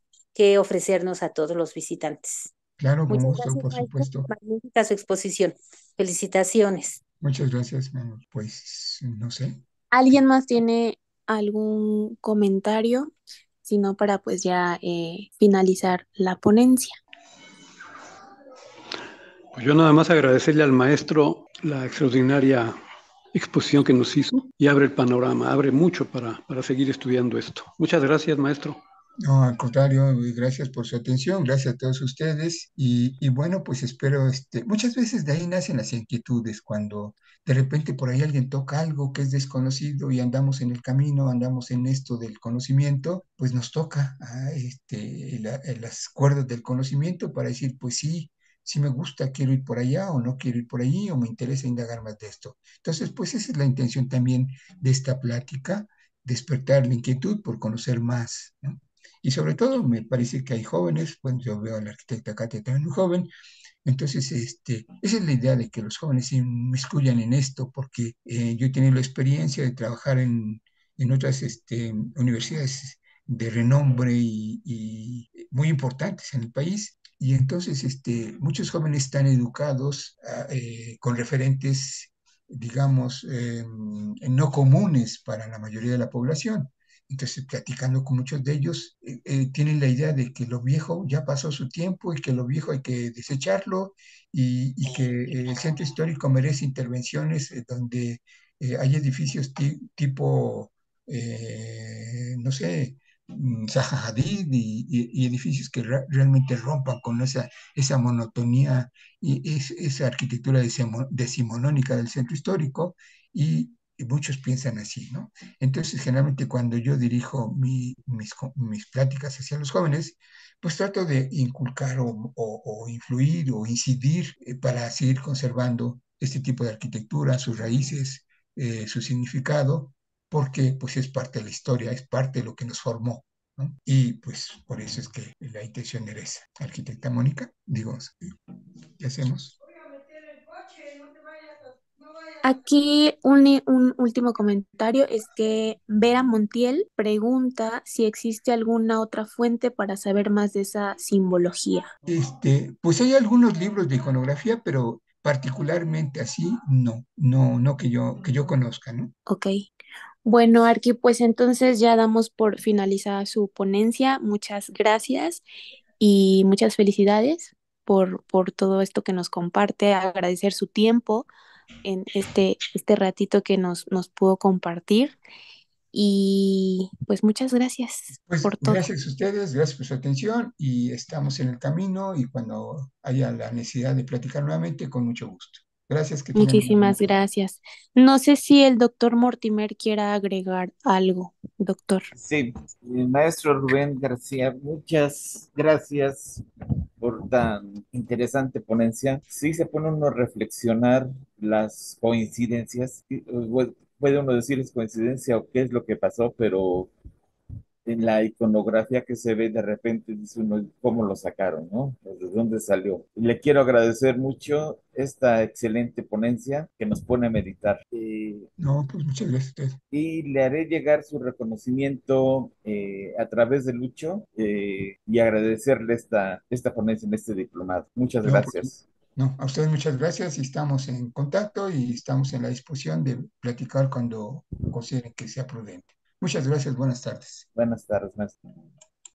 ofrecernos a todos los visitantes. Claro, con Muchas gusto, gracias, por maestro. supuesto. Magnífica su exposición. Felicitaciones. Muchas gracias, Manuel. Pues no sé. ¿Alguien más tiene algún comentario? Si no, para pues ya finalizar la ponencia. Pues yo nada más agradecerle al maestro la extraordinaria exposición que nos hizo y abre el panorama, abre mucho para seguir estudiando esto. Muchas gracias, maestro. No, al contrario, gracias por su atención, gracias a todos ustedes y bueno, pues espero, muchas veces de ahí nacen las inquietudes, cuando de repente por ahí alguien toca algo que es desconocido y andamos en el camino, andamos en esto del conocimiento, pues nos toca las cuerdas del conocimiento para decir, pues sí, sí me gusta, quiero ir por allá o no quiero ir por allí o me interesa indagar más de esto. Entonces, pues esa es la intención también de esta plática, despertar la inquietud por conocer más, ¿no? Y sobre todo me parece que hay jóvenes, bueno, yo veo a la arquitecta Katia también muy joven, entonces esa es la idea de que los jóvenes se inmiscuyan en esto, porque yo he tenido la experiencia de trabajar en otras universidades de renombre y muy importantes en el país, y entonces muchos jóvenes están educados con referentes, digamos, no comunes para la mayoría de la población. Entonces, platicando con muchos de ellos, tienen la idea de que lo viejo ya pasó su tiempo y que lo viejo hay que desecharlo y que el centro histórico merece intervenciones donde hay edificios tipo, no sé, Zaha Hadid y edificios que realmente rompan con esa monotonía y esa arquitectura decimonónica del centro histórico y muchos piensan así, ¿no? Entonces, generalmente cuando yo dirijo mis pláticas hacia los jóvenes, pues trato de inculcar o influir o incidir para seguir conservando este tipo de arquitectura, sus raíces, su significado, porque pues es parte de la historia, es parte de lo que nos formó, ¿no? Y pues por eso es que la intención era esa. Arquitecta Mónica, digo, ¿qué hacemos? Aquí un último comentario es que Vera Montiel pregunta si existe alguna otra fuente para saber más de esa simbología. Pues hay algunos libros de iconografía, pero particularmente así, no que yo conozca, ¿no? Ok. Bueno, Arqui, pues entonces ya damos por finalizada su ponencia. Muchas gracias y muchas felicidades por todo esto que nos comparte. Agradecer su tiempo en este ratito que nos pudo compartir. Y pues muchas gracias Pues por todo. gracias a ustedes, gracias por su atención y estamos en el camino y cuando haya la necesidad de platicar nuevamente, con mucho gusto. Gracias, que tengan una buena Muchísimas tarde. gracias. No sé si el doctor Mortimer quiera agregar algo, doctor. Sí, maestro Rubén García, muchas gracias por tan interesante ponencia. Sí se pone uno a reflexionar las coincidencias. Puede uno decir es coincidencia o qué es lo que pasó, pero en la iconografía que se ve de repente dice uno cómo lo sacaron, ¿no? ¿De dónde salió? Le quiero agradecer mucho esta excelente ponencia que nos pone a meditar. No, pues muchas gracias a ustedes. Y le haré llegar su reconocimiento a través de Lucho y agradecerle esta ponencia en este diplomado. Muchas No, gracias. no, a ustedes muchas gracias y estamos en contacto y estamos en la disposición de platicar cuando consideren que sea prudente. Muchas gracias, buenas tardes. Buenas tardes, maestro.